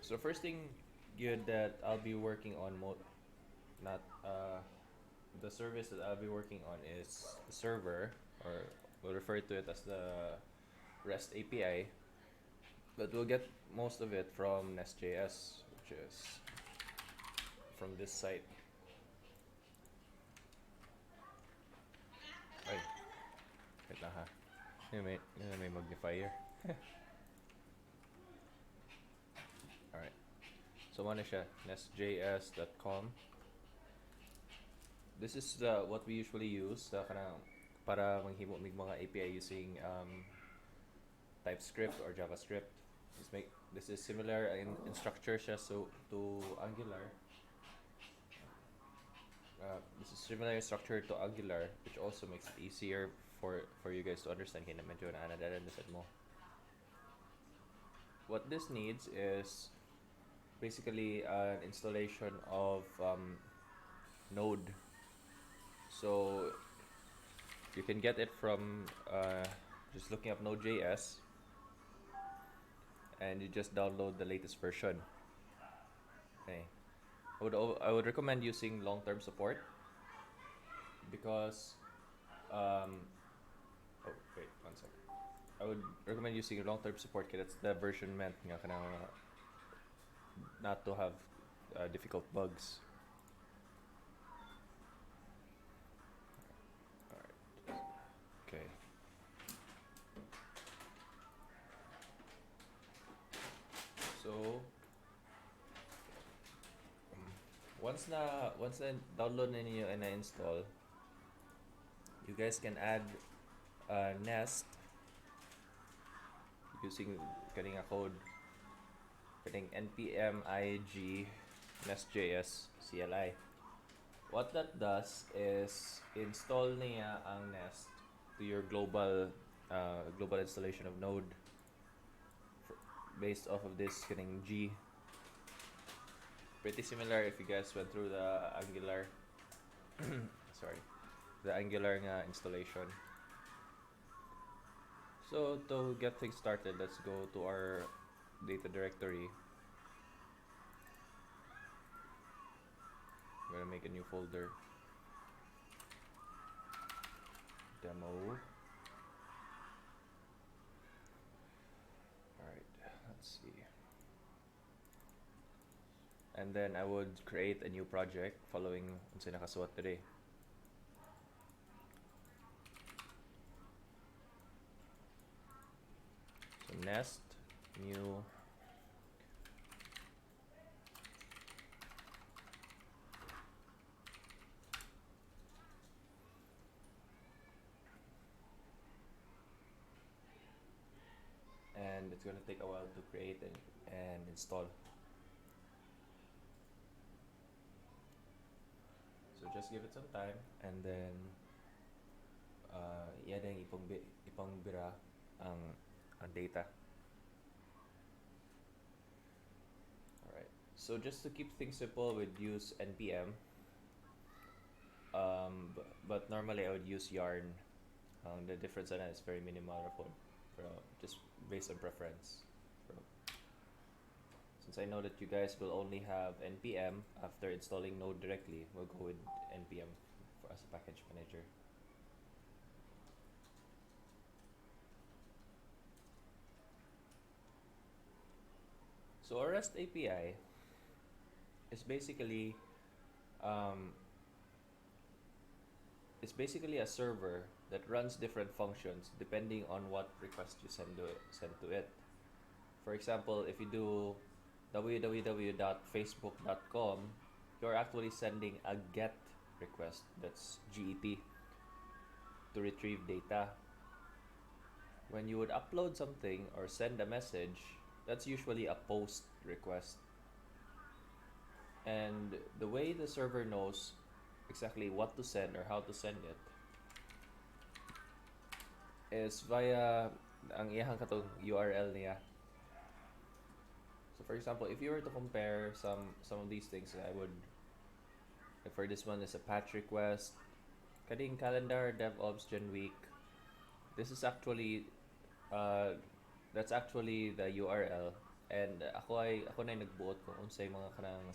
So first thing good that I'll be working on, not the service that I'll be working on is the server, or we'll refer to it as the REST API, but we'll get most of it from NestJS, which is from this site. Ay, wait lang ha. May magnifier. Alright. So ano siya? nestjs.com. This is what we usually use para manghimo mig mga API using TypeScript or JavaScript. This is similar in structure siya to Angular. This is similar in structure to Angular, which also makes it easier for you guys to understand. Kaya medyo naanadaran mo. What this needs is basically an installation of Node. So you can get it from just looking up Node.js, and you just download the latest version. Okay. I would recommend using long-term support because oh wait, one second. I would recommend using long-term support because that's the version meant nga not to have difficult bugs. Alright. Okay. So once na download na niyo and na-install, you guys can add Nest using kaning code kaning npm ig nestjs CLI. What that does is install niya ang Nest to your global installation of Node based off of this kaning G. Pretty similar if you guys went through the Angular the Angular installation. So to get things started, let's go to our data directory. I'm gonna make a new folder. Demo. Alright, let's see. And then I would create a new project following unsay nakasuwat today. So nest new and it's gonna take a while to create and install. So just give it some time and then iya din ipang bira ang data. Alright, so just to keep things simple, we'd use npm, but normally I would use yarn. The difference on that is very minimal for just based on preference. Since I know that you guys will only have npm after installing Node directly, we'll go with npm as a package manager. So a REST API is basically a server that runs different functions depending on what request you send to it. For example, if you do www.facebook.com, you're actually sending a GET request, that's GET, to retrieve data. When you would upload something or send a message, that's usually a POST request. And the way the server knows exactly what to send or how to send it is via ang iyang katong URL niya. So for example, if you were to compare some of these things, I would, for this one is a patch request, kading calendar DevOps Gen Week. This is actually that's actually the URL And ako na yung nagbuot kung unsay mga kanang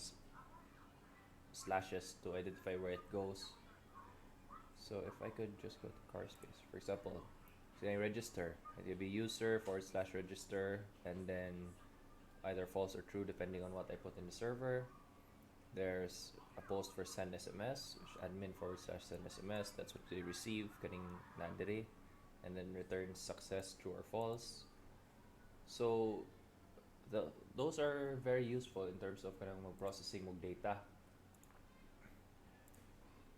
slashes to identify where it goes. So if I could just go to car space, for example, say register, it'll be user forward slash register, and then either false or true depending on what I put in the server. There's a post for send SMS, which admin forward slash send SMS, that's what they receive, kaning nandiri, and then returns success, true or false. So those are very useful in terms of kanang processing of data.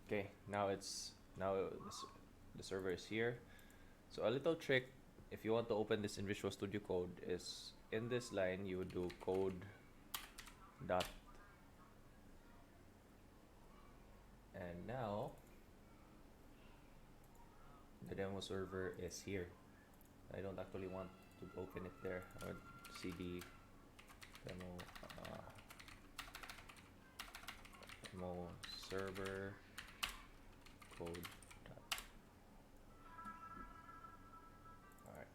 Okay, now the server is here. So a little trick, if you want to open this in Visual Studio Code, is in this line you would do code dot, and now the demo server is here. I don't actually want to open it there. I would cd demo demo server code. Alright.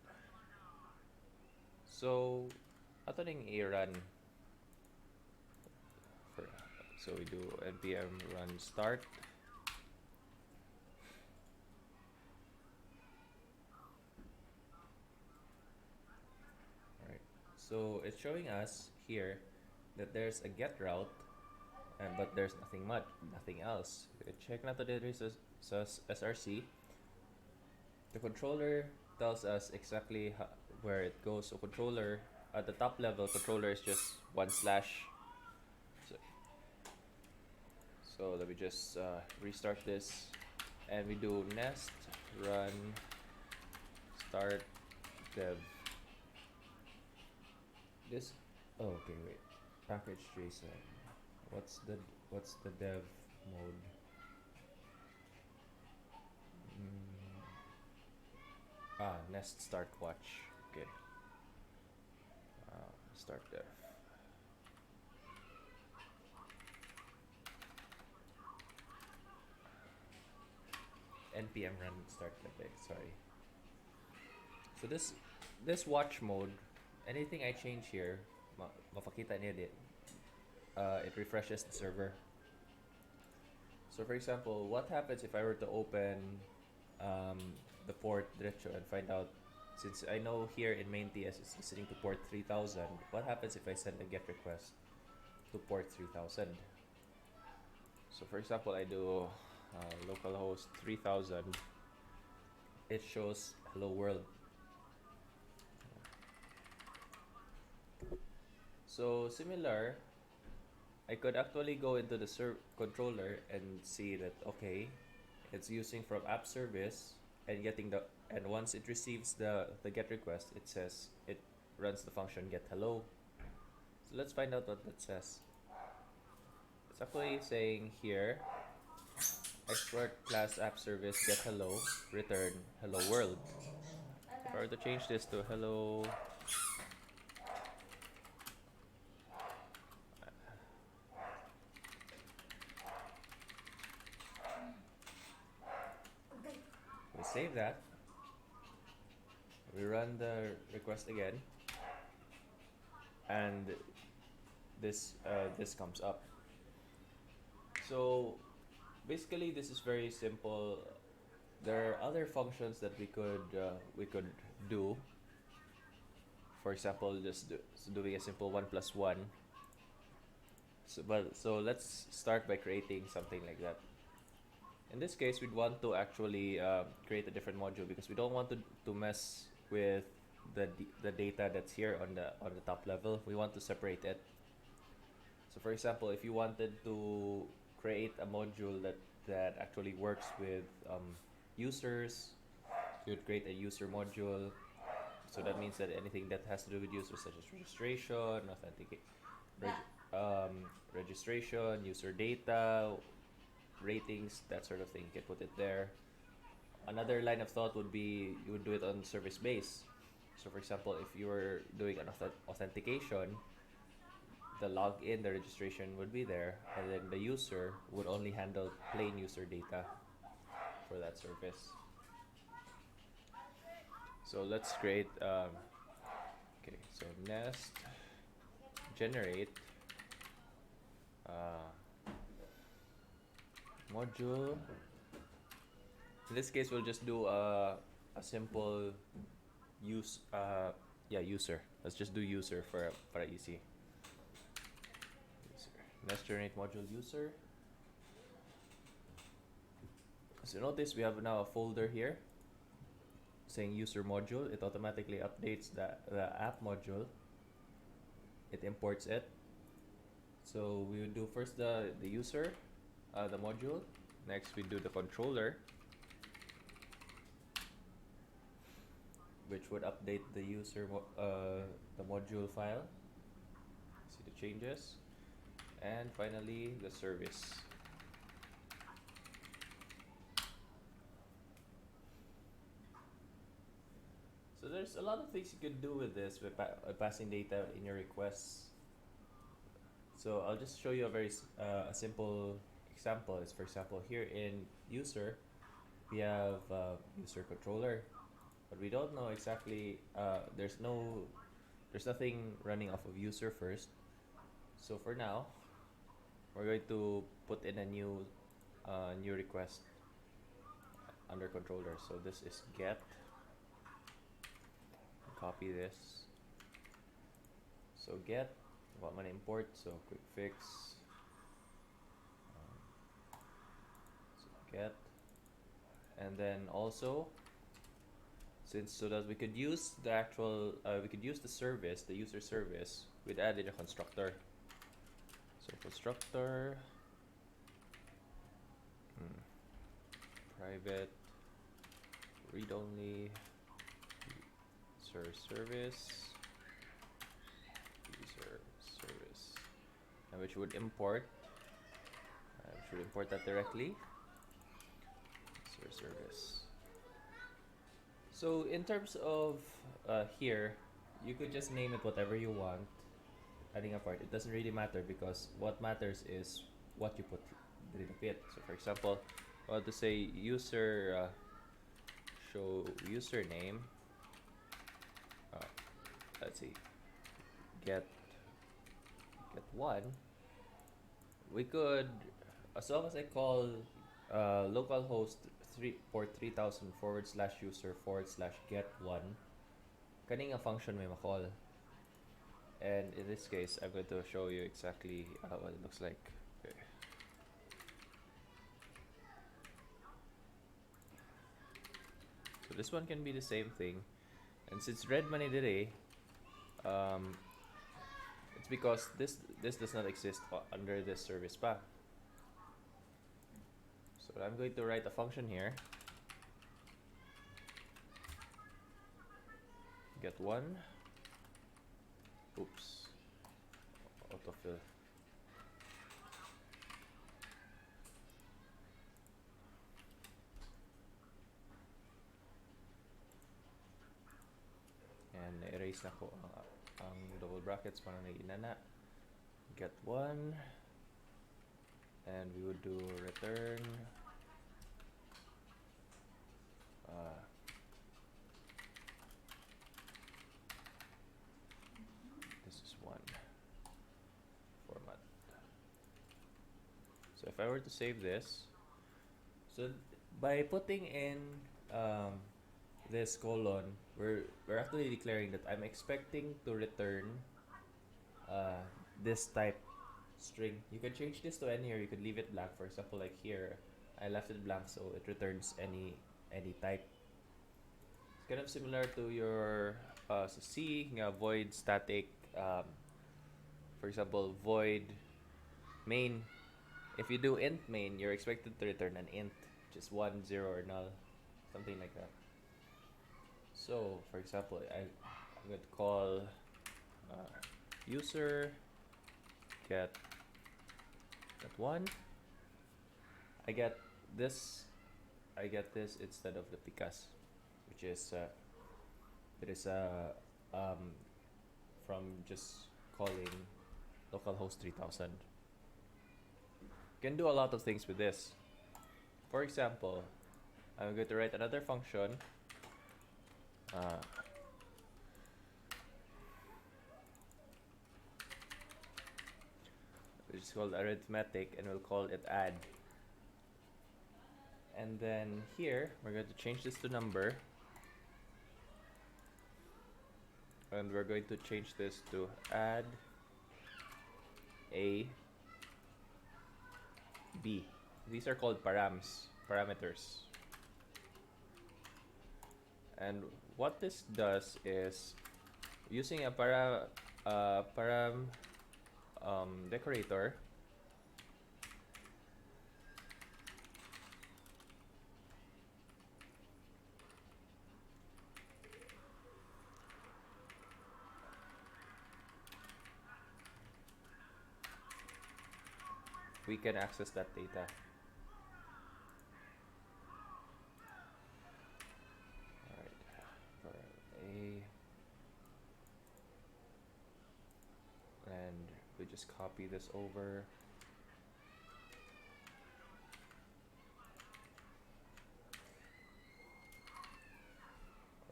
So ato ning i-run for, so we do npm run start. Alright. So it's showing us here that there's a get route, but there's nothing else. Check na to dito sa SRC. The controller tells us exactly where it goes. So controller, at the top level, controller is just one slash. So let me just restart this, and we do nest run start dev. This, oh, okay, wait, package JSON. What's the dev mode? Nest start watch. Okay. Start dev. npm run start dev. Sorry. So this watch mode, anything I change here, mapakita niya dit. It refreshes the server. So for example, what happens if I were to open the port diretso and find out, since I know here in main TS it's listening to port 3000, what happens if I send a GET request to port 3000? So for example, I do localhost 3000, it shows hello world. So similar, I could actually go into the controller and see that, okay, it's using from app service and getting and once it receives the GET request, it says it runs the function get hello. So let's find out what that says. It's actually saying here, export class app service get hello, return hello world. If I were to change this to hello we save that, we run the request again, and this comes up. So basically this is very simple. There are other functions that we could do. For example, just doing a simple 1 plus 1. So let's start by creating something like that. In this case, we'd want to actually create a different module because we don't want to mess with the data that's here on the top level. We want to separate it. So for example, if you wanted to create a module that actually works with users, you would create a user module. So that means that anything that has to do with users, such as registration, registration, user data, ratings, that sort of thing, you can put it there. Another line of thought would be you would do it on service base. So for example, if you were doing an authentication, the login, the registration would be there, and then the user would only handle plain user data for that service. So let's create okay, so nest generate module. In this case, we'll just do a simple user. Let's just do user para easy. User. Let's generate module user. So notice we have now a folder here saying user module. It automatically updates the app module. It imports it. So we would do first the user, the module. Next we do the controller, which would update the user the module file. See the changes, and finally the service. So there's a lot of things you could do with this with passing data in your requests. So I'll just show you a very a simple example. Is for example here in user, we have user controller, but we don't know exactly. There's nothing running off of user first. So for now, we're going to put in a new request under controller. So this is get. Copy this. So get. I'm gonna import. So quick fix. So get, and then also, so that we could use the actual, we could use the service, the user service. We'd add in a constructor. So constructor. Private. Read only. Service, user service, and which would import, that directly. User service. So in terms of here, you could just name it whatever you want. Adding a part, it doesn't really matter because what matters is what you put within it. So for example, I want to say user show username. Let's see, get one. We could, as long as I call localhost port 3000 /user/get1, kaning a function may makall. And in this case, I'm going to show you exactly what it looks like. Okay. So this one can be the same thing, and since red money today, it's because this does not exist under this service pa. So I'm going to write a function here. Get one. Oops. Autofill. And erase na ko ang double brackets para na inana. Get one, and we would do return this is one format. So if I were to save this, so by putting in this colon, we're actually declaring that I'm expecting to return this type string. You can change this to any, or you could leave it blank. For example, like here, I left it blank, so it returns any type. It's kind of similar to your so C, void static. For example, void main. If you do int main, you're expected to return an int, just 1, 0, or null, something like that. So, for example, I'm going to call user get one. I get this instead of the Picas, which is from just calling localhost 3000. You can do a lot of things with this. For example, I'm going to write another function. which is called arithmetic, and we'll call it add. And then here we're going to change this to number, and we're going to change this to add a b. These are called parameters. And what this does is, using a param decorator, we can access that data. Alright, for a, and we just copy this over.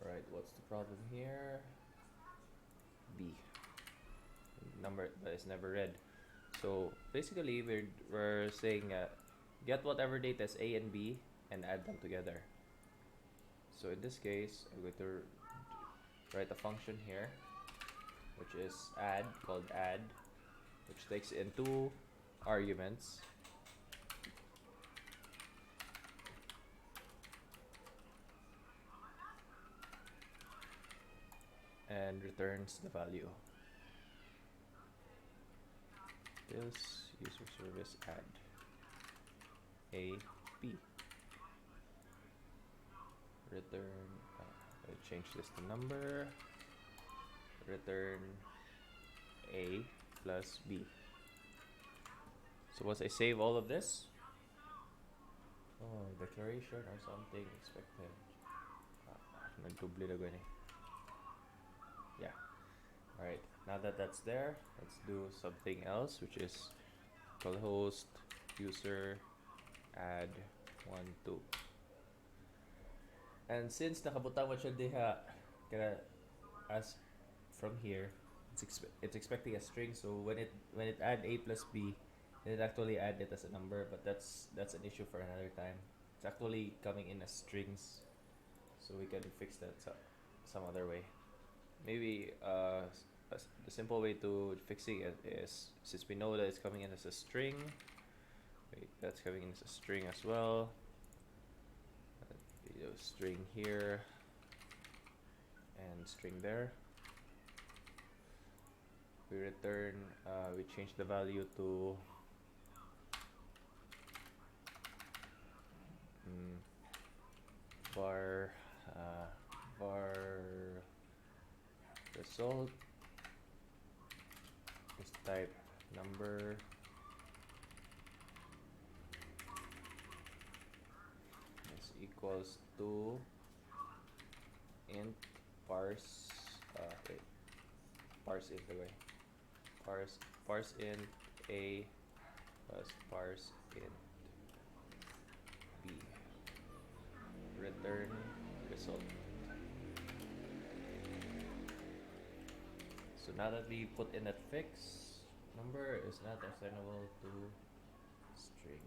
Alright, what's the problem here? B. Number that is never read. So basically we're saying get whatever data is A and B and add them together. So in this case, I'm going to write a function here, which is add, called add, which takes in 2 arguments. And returns the value. This user service add a b. Return, I change this to number. Return a plus b. So once I save all of this, declaration or something expected. Nagdubli na gani. Yeah. Alright, now that that's there, let's do something else, which is call host user add 1 2. And since nakabutang mo siya diha, kaya as from here, it's expecting a string. So when it add a plus b, it actually add it as a number, but that's an issue for another time. It's actually coming in as strings, so we can fix that some other way. Maybe the simple way to fixing it is, since we know that it's coming in as a string, that's coming in as a string as well. String here and string there. We return, we change the value to var result is type number is equals to int parse parse int the way parse int a plus parse int b, return result. So now that we put in that fix, number is not assignable to string.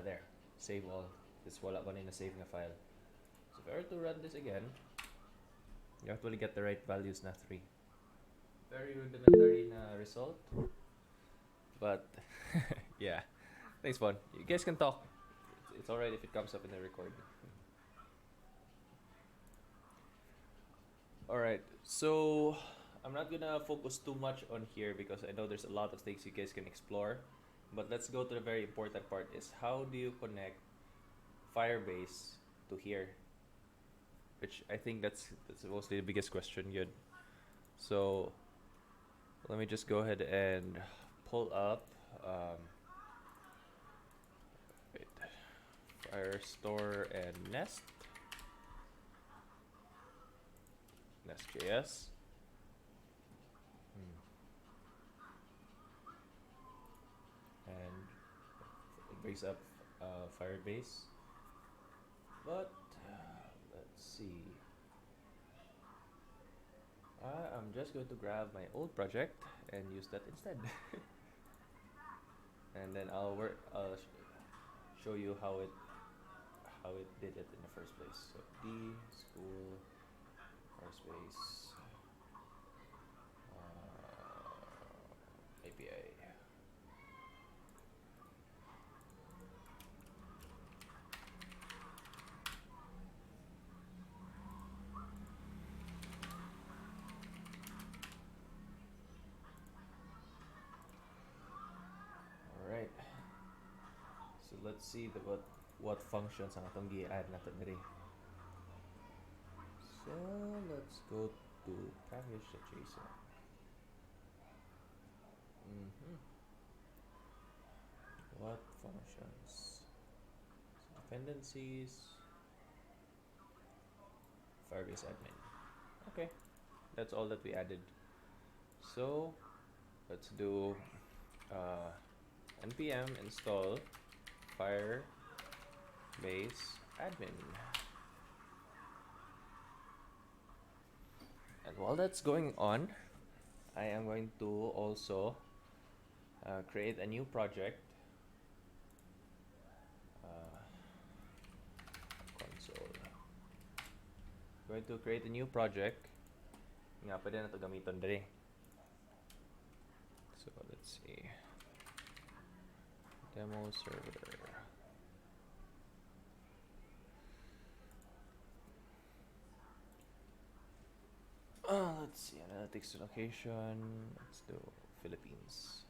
There, save all. This wala pa na save na file. So if I were to run this again, you actually get the right values na 3. Very rudimentary na result, but yeah, thanks Bon. You guys can talk. It's alright if it comes up in the recording. Alright, so I'm not gonna focus too much on here because I know there's a lot of things you guys can explore. But let's go to the very important part, is how do you connect Firebase to here? Which I think that's mostly the biggest question. Good. So let me just go ahead and pull up Firestore and NestJS. And it brings up Firebase, but let's see. I'm just going to grab my old project and use that instead. And then show you how it did it in the first place. So D school Firebase API. All right. So let's see what functions ang atong gi-add nato diri. So let's go to package.json. Mm-hmm. What functions? So dependencies. Firebase admin. Okay, that's all that we added. So let's do npm install Firebase admin. And while that's going on, I am going to also create a new project. Console. Going to create a new project. Nga pwede na ito gamiton dali. So let's see. Demo server. Let's see, analytics location. Let's do Philippines.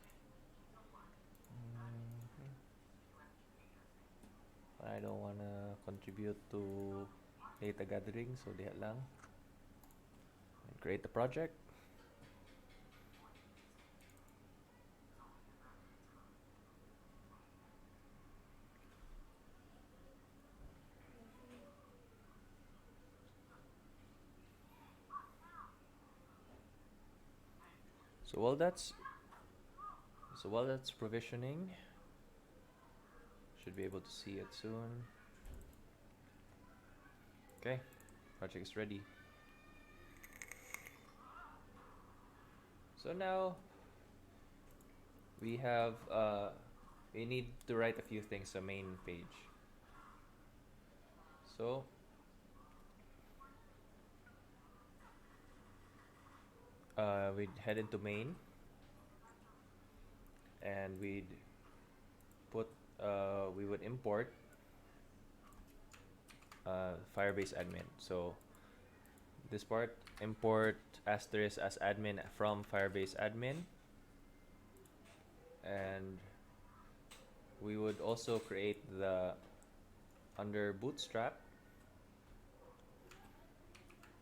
I don't wanna contribute to data gathering, so diha lang. And create the project. So while that's provisioning, should be able to see it soon. Okay, project is ready. So now we have we need to write a few things, a main page. So we'd head into main and we'd put we would import Firebase admin. So this part, import asterisk as admin from Firebase admin, and we would also create the under bootstrap.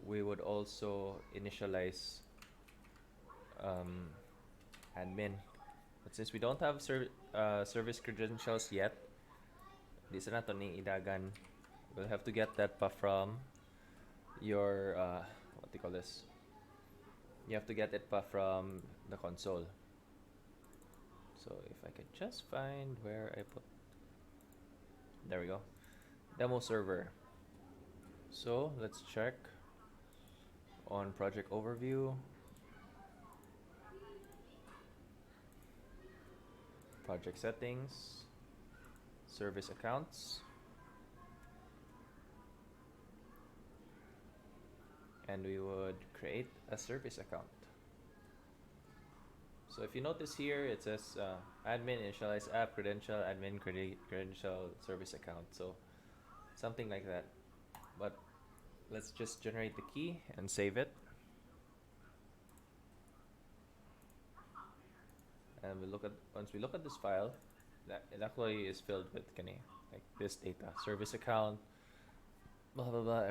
We would also initialize admin, but since we don't have service credentials yet, di sa nato ni idagan. We'll have to get that pa from your what do you call this? You have to get it pa from the console. So if I could just find where I put, there we go, demo server. So let's check on project overview, project settings, service accounts, and we would create a service account. So if you notice here, it says admin initialize app credential, admin credential service account. So something like that. But let's just generate the key and save it. And once we look at this file, that it actually is filled with like this data, service account, blah blah blah,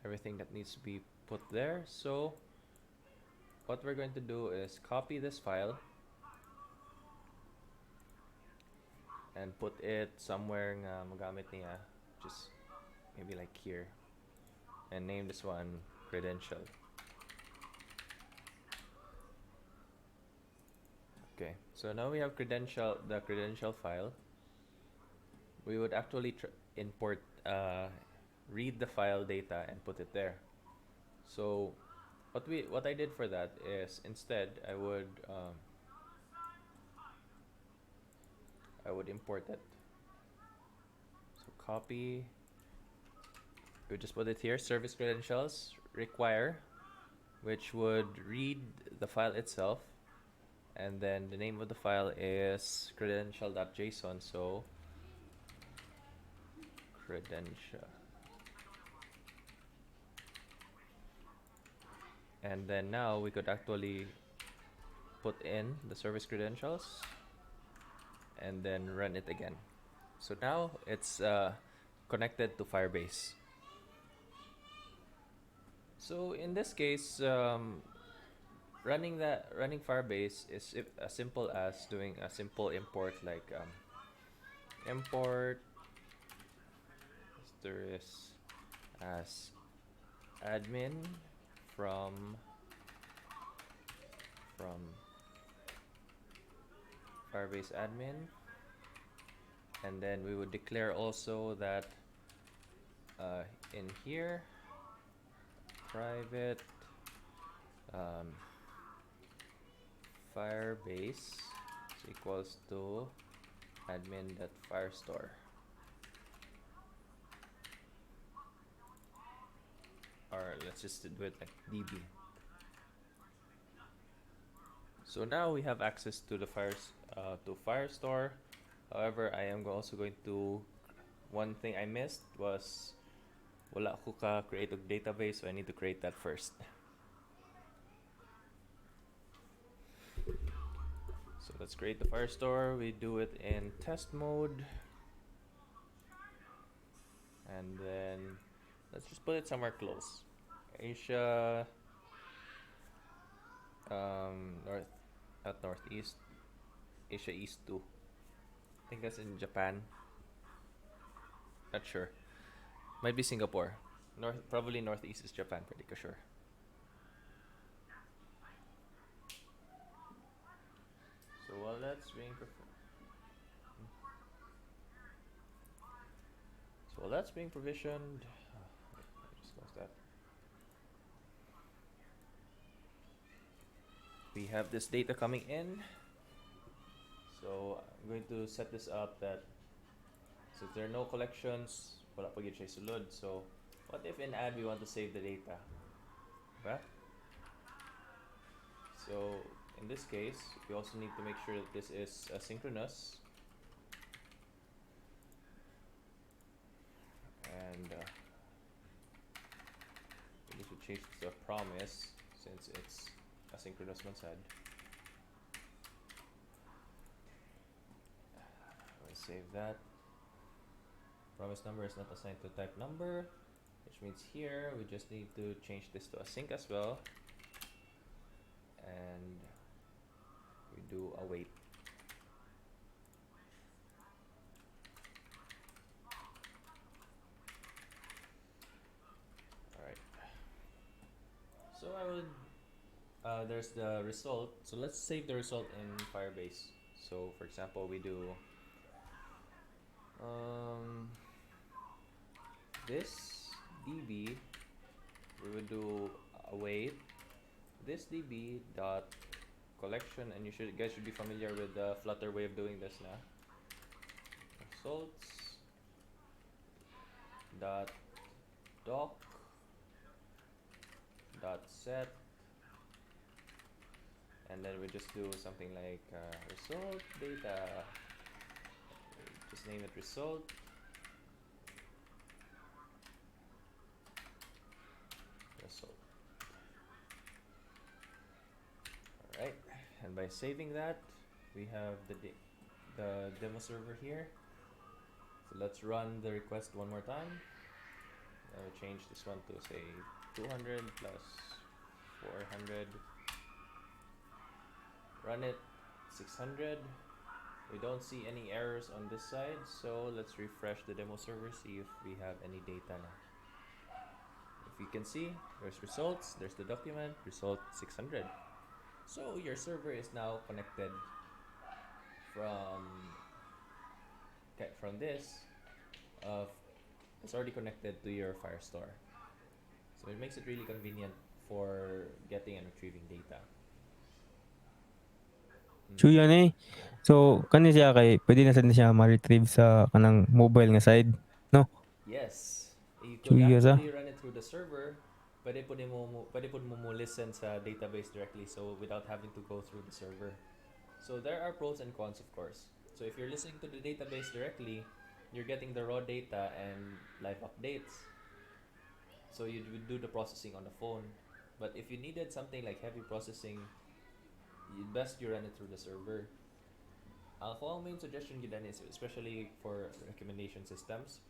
everything that needs to be put there. So what we're going to do is copy this file and put it somewhere nga magamit niya, just maybe like here, and name this one credential. Okay, so now we have the credential file. We would actually read the file data and put it there. So what I did for that is instead I would import it. So copy. We just put it here. Service credentials require, which would read the file itself, and then the name of the file is credential.json. So credential, and then now we could actually put in the service credentials and then run it again. So now it's connected to Firebase. So in this case, running Firebase is as simple as doing a simple import like import asterisk as admin from Firebase admin, and then we would declare also that in here private Firebase is equals to admin.firestore, or let's just do it like db. So now we have access to the Firestore. However, I am also going to, one thing I missed was wala ko ka create a database, so I need to create that first. So let's create the Firestore. We do it in test mode, and then let's just put it somewhere close. Asia, northeast, Asia East 2. I think that's in Japan. Not sure. Might be Singapore. Probably northeast is Japan, pretty sure. So while that's being provisioned, just close that. We have this data coming in. So I'm going to set this up that since there are no collections, wala pa gyud siya sulod. So what if in add we want to save the data? Okay? So in this case, we also need to make sure that this is asynchronous. And this would change the promise since it's asynchronous one side. Let's save that. Promise number is not assigned to type number, which means here we just need to change this to async as well, and we do await. Alright, so I would there's the result. So let's save the result in Firebase. So for example, we do this db, we would do await this db dot collection, and you guys should be familiar with the Flutter way of doing this now. Results dot doc dot set, and then we just do something like result data, just name it result. Alright, and by saving that, we have the demo server here. So let's run the request one more time. I'll change this one to say 200 plus 400. Run it 600. We don't see any errors on this side, so let's refresh the demo server, see if we have any data now. If you can see, there's results, there's the document, result 600. So your server is now connected from this. It's already connected to your Firestore. So it makes it really convenient for getting and retrieving data. So yan eh. So kani siya kay pwede na sad siya ma-retrieve sa kanang mobile nga side, no? Yes, you So could iya sa. actually run it through the server. Pwede po mo listen sa database directly so without having to go through the server. So there are pros and cons, of course. So if you're listening to the database directly, you're getting the raw data and live updates. So you would do the processing on the phone. But if you needed something like heavy processing, best you run it through the server. Ako ang main suggestion gid is especially for recommendation systems.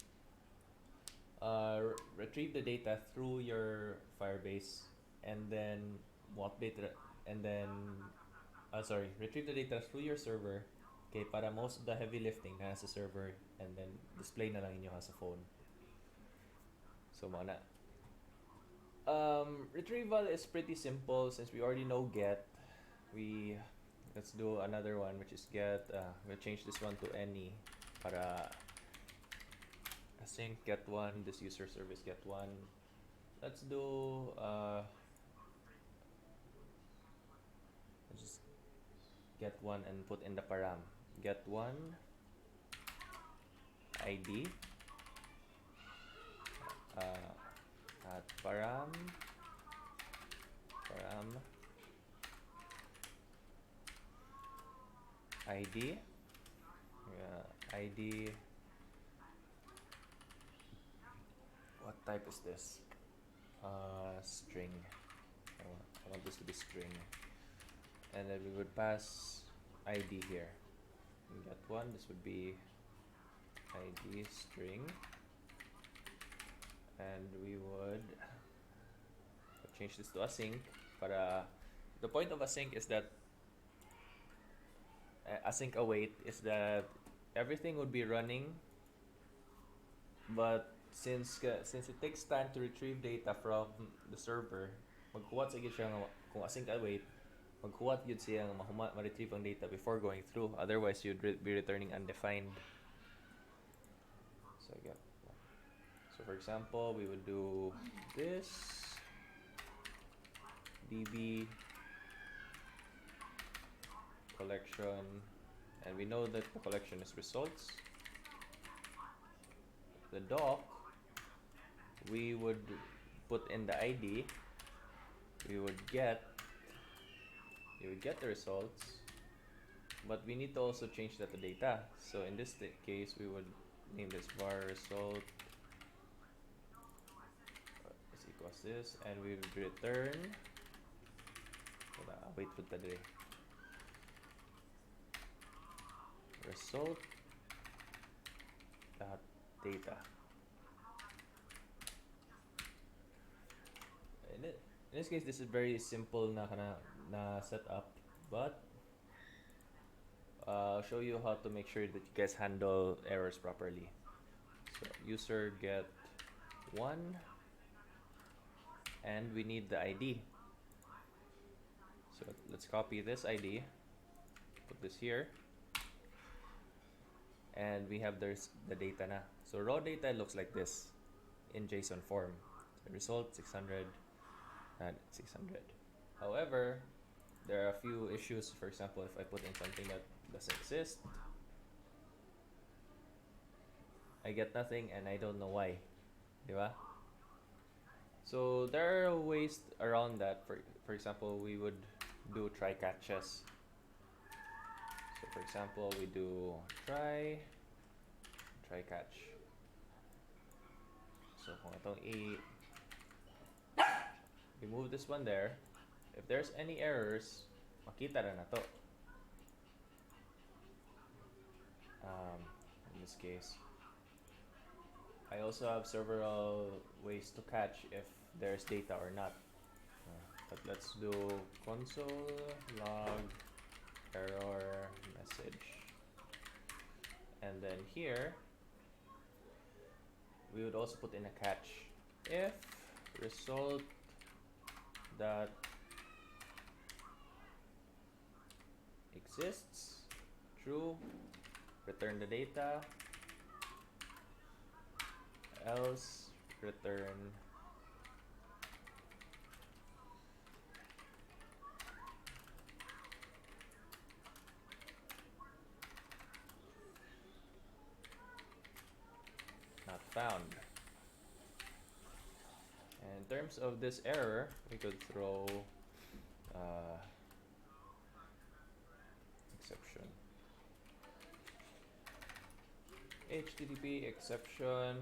Retrieve the data through your Firebase and then update it and then retrieve the data through your server. Okay, para most of the heavy lifting na sa server and then display na lang inyo sa phone. So mana. Retrieval is pretty simple since we already know get. We let's do another one which is get. We'll change this one to any para async get one. This user service get one. Let's do just get one and put in the param. Get one ID at param ID ID. What type is this? String. I want this to be string. And then we would pass ID here. We got one. This would be ID string. And we would change this to async. Para the point of async is that async await is that everything would be running, but since it takes time to retrieve data from the server, magkuwat sa siya nga kung async await, magkuwat yun siya nga ma-retrieve ang data before going through. Otherwise, you'd be returning undefined. So again, so for example, we would do this db collection, and we know that the collection is results. The doc, we would put in the ID. You would get the results, but we need to also change that to data. So in this case, we would name this var result is equals this, and we would return. Wait for the day. Result dot data. In this case, this is very simple na setup, but I'll show you how to make sure that you guys handle errors properly. So user get one, and we need the ID. So let's copy this ID, put this here, and we have the data na. So raw data looks like this in JSON form. The result 600 and 600. However, there are a few issues. For example, if I put in something that doesn't exist, I get nothing and I don't know why. Diba? So there are ways around that. For example, we would do try catches. So for example, we do try catch. So kung itong remove this one there. If there's any errors, makita na to. In this case, I also have several ways to catch if there's data or not. But let's do console log error message, and then here we would also put in a catch. If result that exists, true, return the data, else return found. And in terms of this error, we could throw exception. HTTP exception.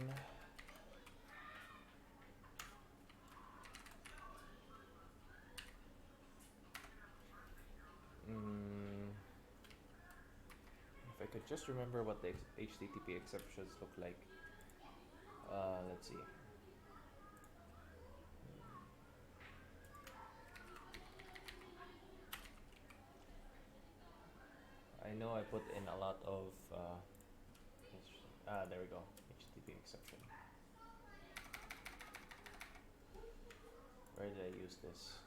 If I could just remember what the HTTP exceptions look like. Let's see. I know I put in a lot of there we go. HTTP exception. Where did I use this?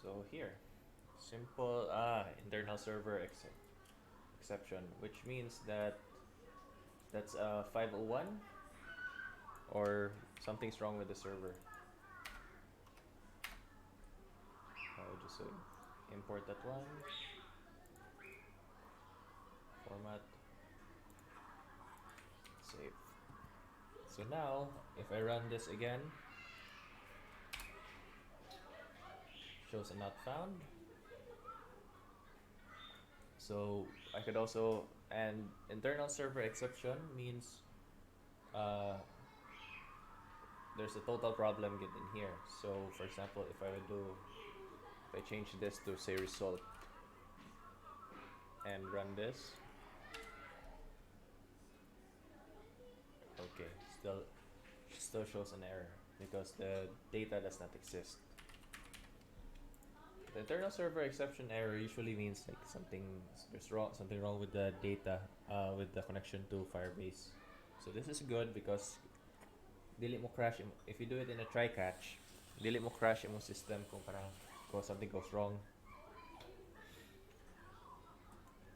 So here, simple internal server exception, which means that that's a 501 or something's wrong with the server. I'll just import that one, format, save. So now, if I run this again, shows a not found. So I could also, and internal server exception means there's a total problem in here. So for example, if I change this to say result and run this, okay, still shows an error because the data does not exist. The internal server exception error usually means like something wrong with the data, with the connection to Firebase. So this is good because dili mo crash if you do it in a try catch, dili mo crash imong system kung something goes wrong.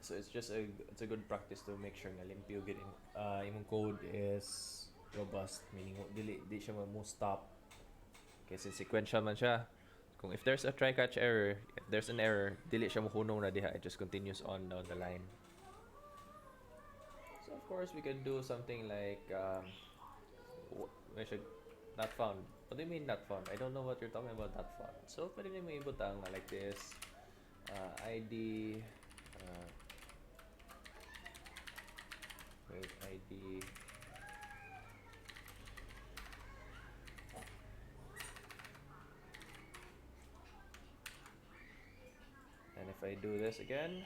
So it's a good practice to make sure nga limpyo gid imong code is robust, meaning di siya mo stop kasi sequential man siya. Kung if there's a try catch error, if there's an error, dili siya mohunong na diha, it just continues on down the line. So of course we could do something like not found. What do you mean not found? I don't know what you're talking about, not found. So pwede mo ibutang like this, ID ID and if I do this again,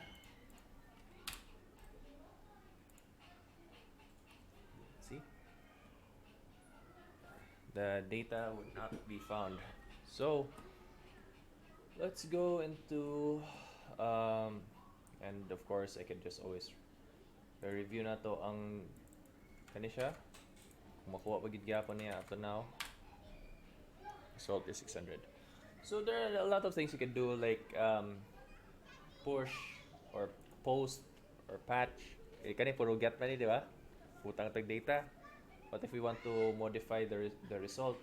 see, the data would not be found. So let's go into and of course I can just always review na to ang kani siya kung makuha pa gid gyapon niya up to now. Result is 600. So there are a lot of things you can do like push or post or patch. Kani puro get man ni, di ba? Putang tag data. But if we want to modify the result,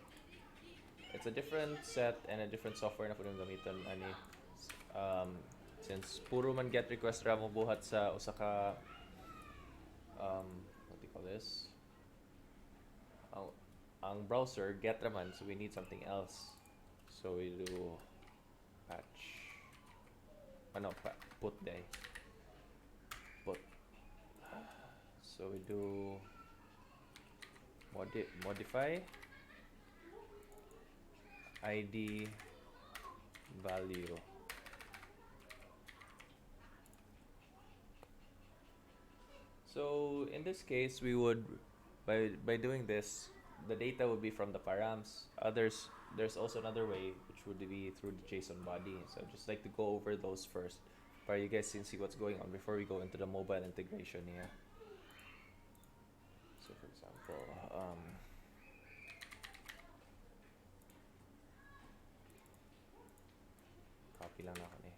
it's a different set and a different software na pwedeng gamiton ani. Since puro man get request ra mo buhat sa usa ka what do you call this? Ang browser get ra man, so we need something else. So we do patch. Put day. Put. So we do modify ID value. So in this case, we would by doing this, the data would be from the params. There's also another way, which would be through the JSON body. So I'd just like to go over those first, para you guys can see what's going on before we go into the mobile integration here. So for example, copy lang ako ni.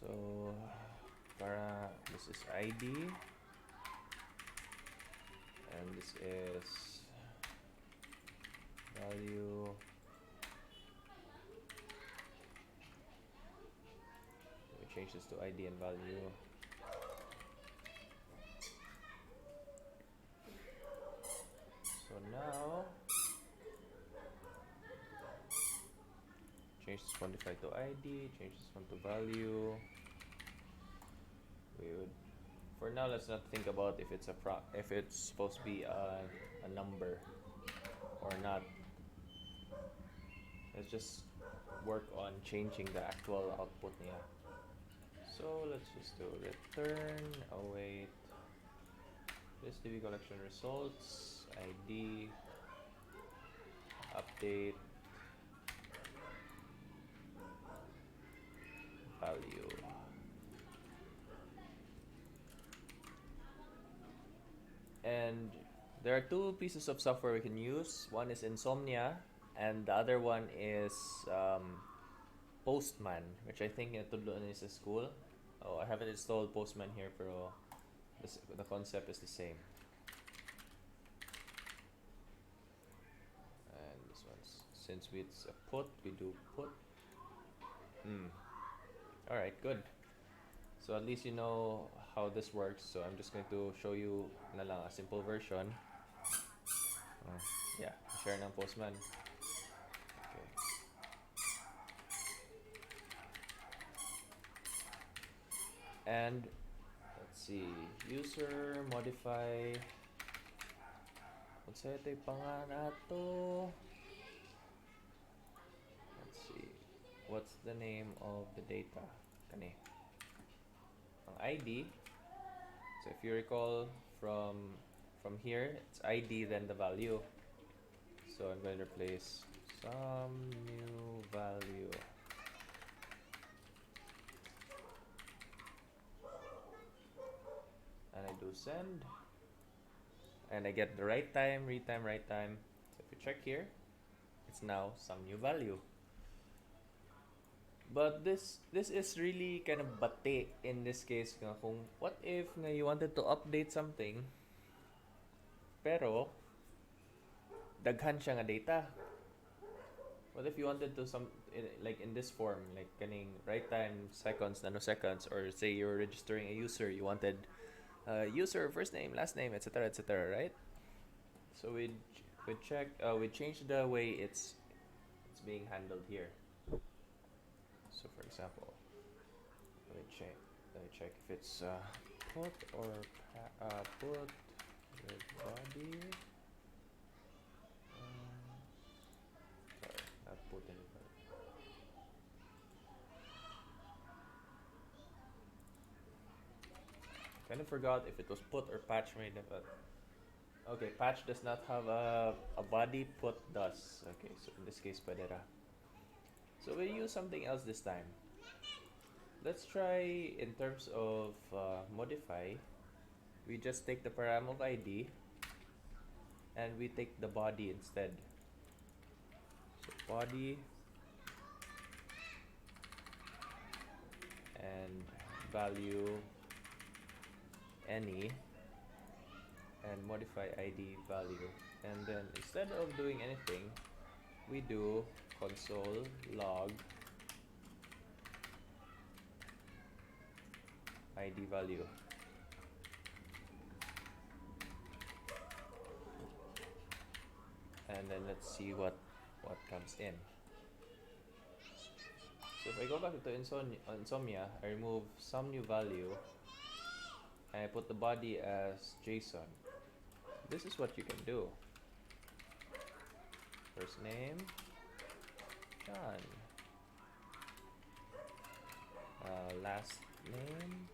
So para this is ID and this is value. We change this to ID and value. So now change this quantifier to ID, change this one to value. We would, for now, let's not think about if it's if it's supposed to be a number or not. Let's just work on changing the actual output niya. So let's just do return await this DB collection results ID update value. And there are two pieces of software we can use. One is Insomnia, and the other one is Postman, which I think natudloan is a school. Oh, I haven't installed Postman here, pero the concept is the same. And this one's, since it's a put, we do put. Alright, good. So at least you know how this works. So I'm just going to show you na lang a simple version. Yeah, share ng Postman. Okay. And let's see, user modify. Let's see, what's the name of the data? Kani. Ang ID. So if you recall from here, it's ID then the value. So I'm going to replace some new value. And I do send. And I get the right time, read time, right time. So if you check here, it's now some new value. But this is really kind of bate in this case nga kung what if nga you wanted to update something pero daghan siya nga data. What if you wanted to like in this form, like kaning right time, seconds, nanoseconds, or say you're registering a user, you wanted user first name, last name, etc., right? So we change the way it's being handled here. So for example, let me check if it's put or put with body. Sorry, not put anybody. Kind of forgot if it was put or patch made it, but okay, patch does not have a body, put does. Okay, so in this case, pwede ra. So we use something else this time. Let's try in terms of modify. We just take the param of ID and we take the body instead. So body and value any and modify ID value. And then instead of doing anything, we do console log ID value. And then let's see what comes in. So if I go back to Insomnia, I remove some new value and I put the body as JSON. This is what you can do. First name, John. Last name.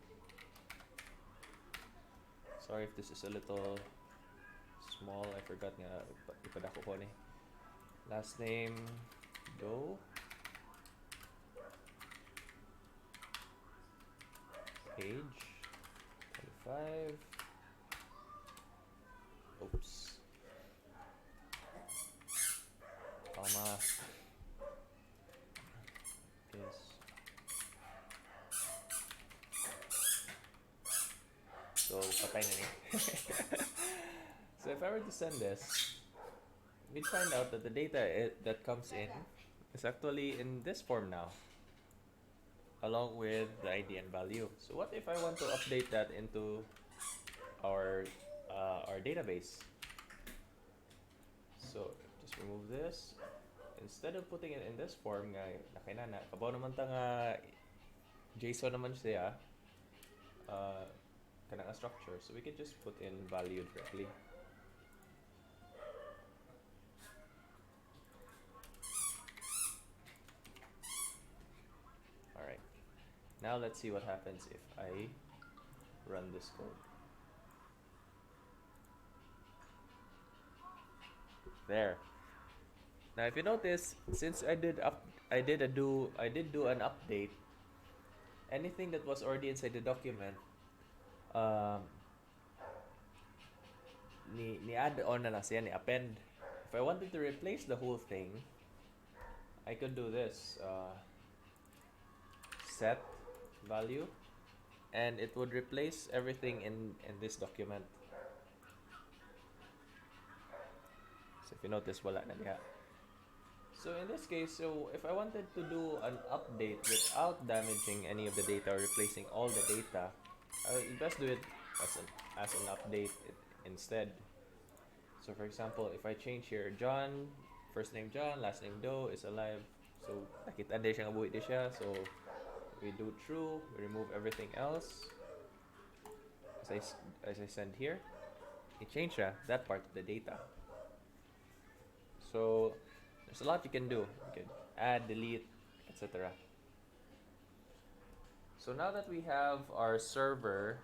Sorry if this is a little small. I forgot nga ipadako ko ni. Last name, Doe. Age, 25. Oops. Comma. Is. So, patay na ni. So if I were to send this, we'd find out that the data that comes in is actually in this form now, along with the ID and value. So what if I want to update that into our our database? So just remove this. Instead of putting it in this form nga nakinana, kabaw naman ta nga JSON naman siya, uh, kana nga structure. So we can just put in value directly. Alright. Now let's see what happens if I run this code. There. Now if you notice, since I did do an update, anything that was already inside the document, um, ni add on na lang siya, ni append. If I wanted to replace the whole thing, I could do this, set value, and it would replace everything in this document. So if you notice, wala na diha. So in this case, so if I wanted to do an update without damaging any of the data or replacing all the data, I would best do it as an update instead. So for example, if I change here, John, first name John, last name Doe is alive. So nakita din siya nga buhi di siya. So we do true, we remove everything else. As I send here, it changed that part of the data. So there's a lot you can do. You can add, delete, etc. So now that we have our server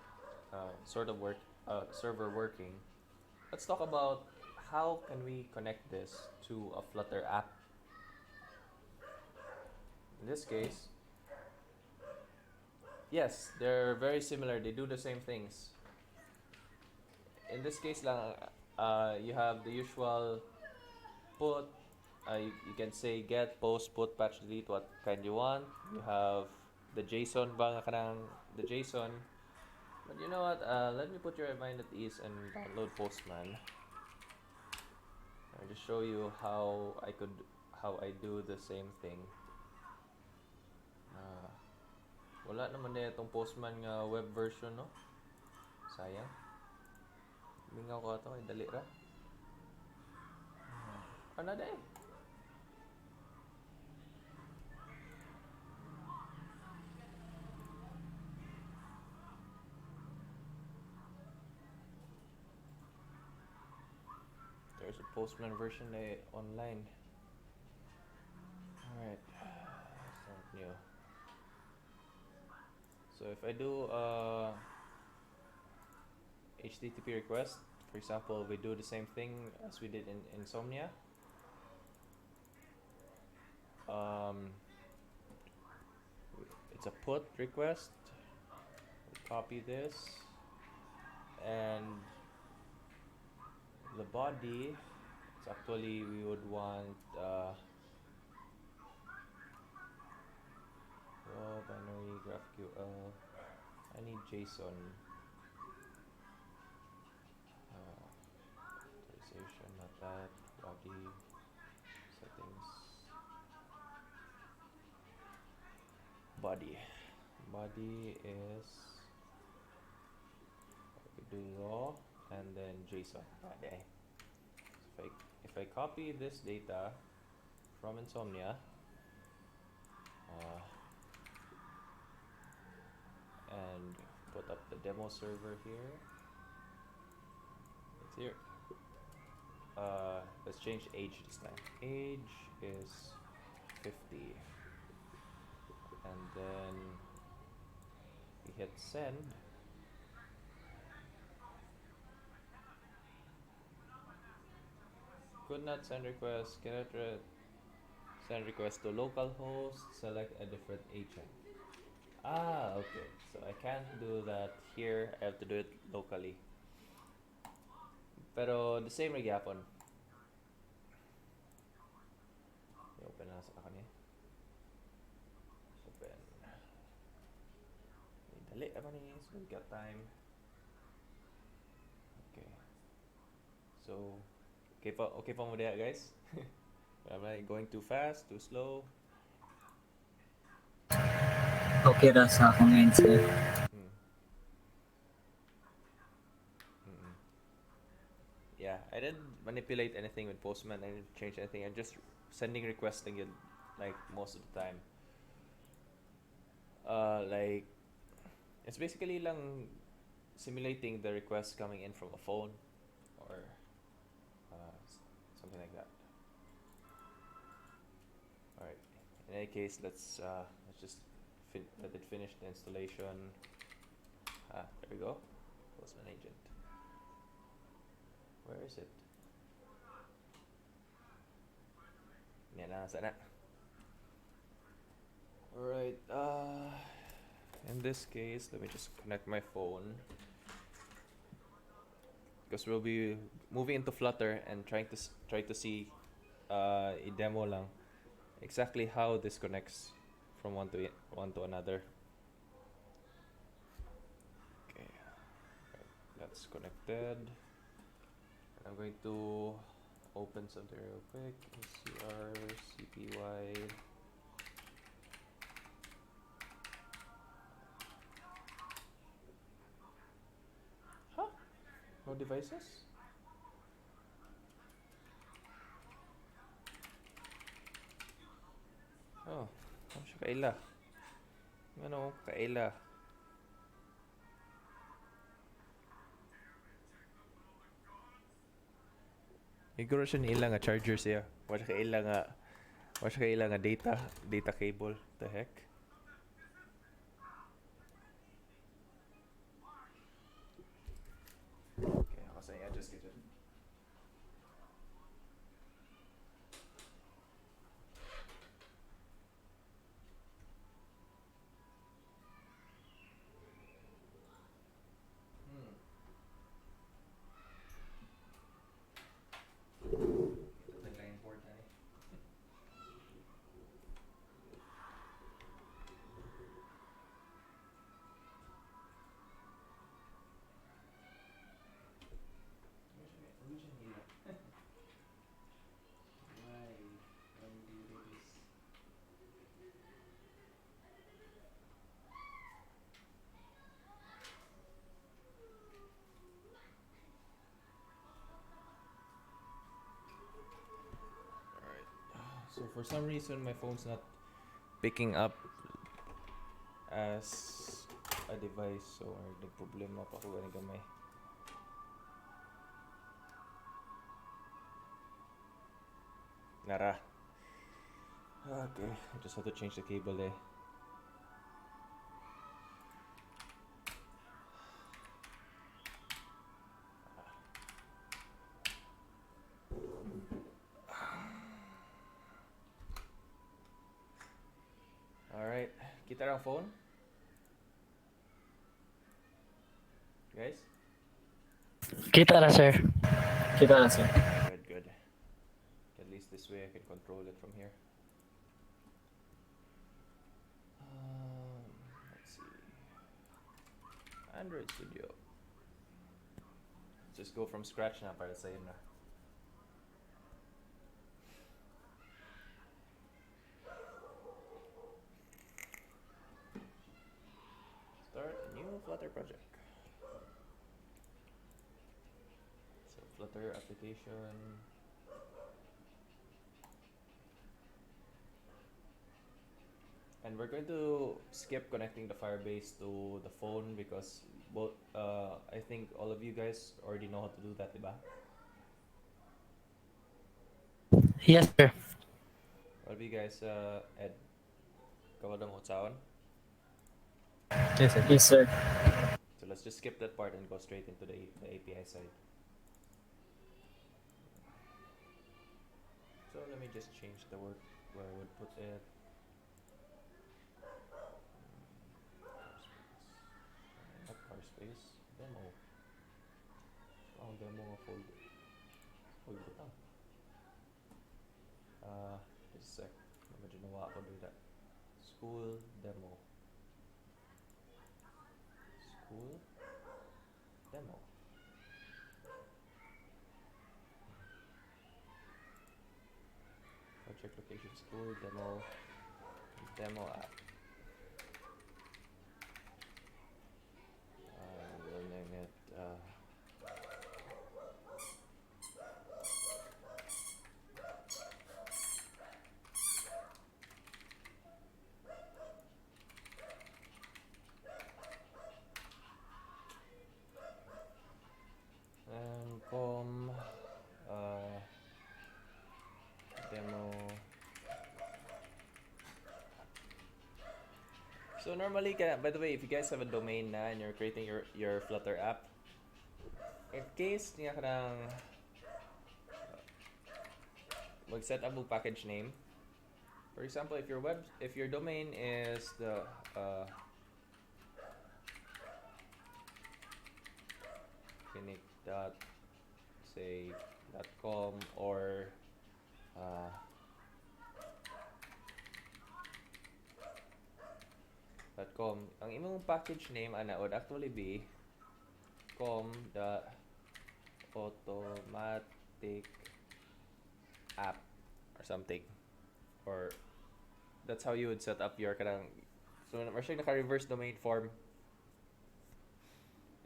server working, let's talk about how can we connect this to a Flutter app. In this case, yes, they're very similar. They do the same things. In this case lang, you have the usual put. You can say get, post, put, patch, delete, what kind you want. You have the JSON ba nga kanang the JSON. But you know what? Let me put your mind at ease and download Postman. I'll just show you how I do the same thing. Wala naman na itong Postman nga web version, no? Sayang. Mingaw ko ito, ay dali ra. Ano na eh? There's a Postman version online. Alright, start new. So if I do HTTP request, for example, we do the same thing as we did in Insomnia. It's a put request. We copy this, and the body, it's actually we would want binary GraphQL. I need JSON. Authorization, not that. Body settings. Body is we do raw and then JSON. Body. So if I copy this data from Insomnia, and put up the demo server here. It's here. Let's change age this time. Age is 50. And then we hit send. Could not send request, cannot send request to localhost, select a different agent. Okay. So I can't do that here. I have to do it locally. Pero the same magyapon. I-open na sa kanya. Open. Dali naman eh. So we got time. Okay. So Okay pa mo diha, guys? Am I going too fast, too slow? Okay ra sa akong end, sir. Hmm. Mm-mm. Yeah, I didn't manipulate anything with Postman. I didn't change anything. I'm just sending requests again, like most of the time. Like it's basically lang simulating the request coming in from a phone or something like that. All right. In any case, let's just let it finish the installation. There we go. Postman agent. Where is it? Yan na, nasa na. Alright, in this case, let me just connect my phone. Because we'll be moving into Flutter and try to see a demo lang exactly how this connects from one to another. Okay, right, that's connected. I'm going to open something real quick. CRCPY. Huh? No devices? Oh, ano siya kaila? Ano, kaila. Siguro siya nila nga charger siya. Wala siya kaila nga data cable. The heck? Okay, ako sa i-adjust kita. Tagline port na eh. Ano siya nila? Why? Why do you do this? Alright. So for some reason my phone's not picking up as a device, so nagproblema pa ko gani gamay. Nara. Okay, I just have to change the cable eh. Alright, kita ang phone? Guys? Kita na, sir. Kita na, sir. Good. At least this way I can control it from here. Let's see. Android Studio. Let's just go from scratch na para sa'yo na. Start a new Flutter project. So Flutter application. And we're going to skip connecting the Firebase to the phone because I think all of you guys already know how to do that, diba? Yes, sir. All of you guys, Ed, kawadang utsaon. Yes, sir. Yes, sir. So let's just skip that part and go straight into the API side. So let me just change the word where I would put it. Not car space, demo. Oh, demo nga folder. Folder lang. Just a sec. Medyo nawa ako dito. School demo. School demo. application school demo app. We'll name it and demo. So normally, by the way, if you guys have a domain na and you're creating your Flutter app, in case niya ka ng mag-set up ng package name. For example, if your domain is the clinic.com or .com, ang imong package name ana would actually be com.automatic app or something, or that's how you would set up your kanang. So masyang naka-reverse domain form.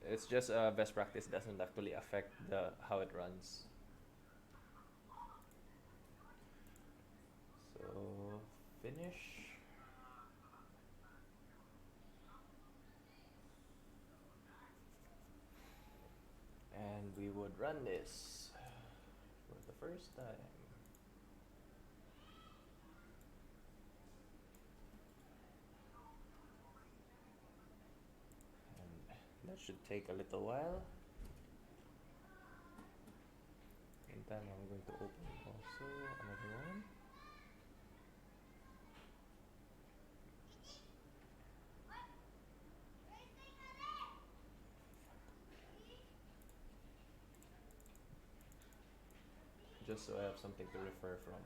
It's just a best practice, doesn't actually affect how it runs. So finish. And we would run this for the first time. And that should take a little while. Meantime, I'm going to open also another one. Just so I have something to refer from.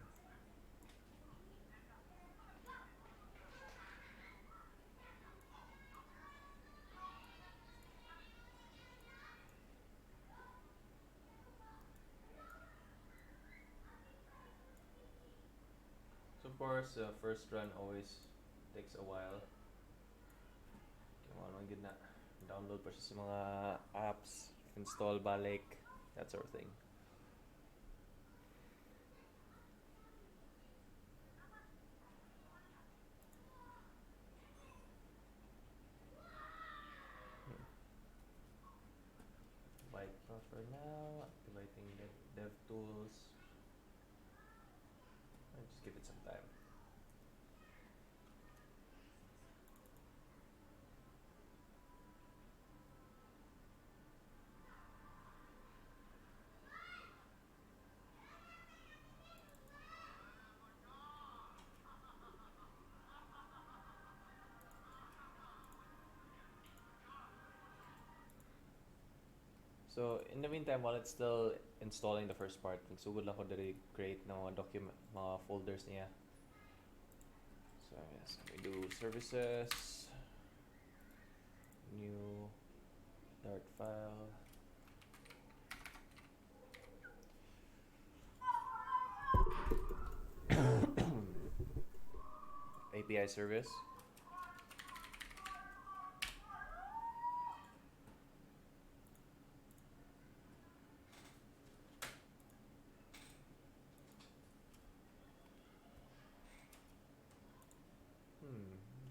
So of course, the first run always takes a while. Kaya good na download pa siya sa mga apps, install balik, that sort of thing. For now, activating the dev tools. I'll just give it some time. So in the meantime, while it's still installing the first part, nagsugod lang ko diri create ng mga mga folders niya. So yes, we do services, new Dart file, API service.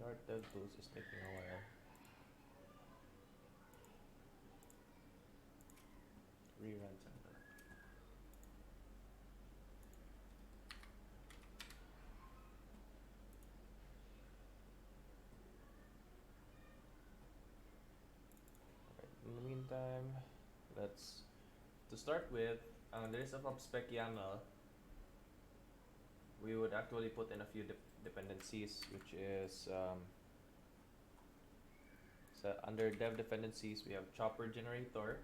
Dart dev tools is taking a while. Rerun center. In the meantime, to start with, there is a pubspec YAML. We would actually put in a few dependencies, which is so under dev dependencies we have chopper generator,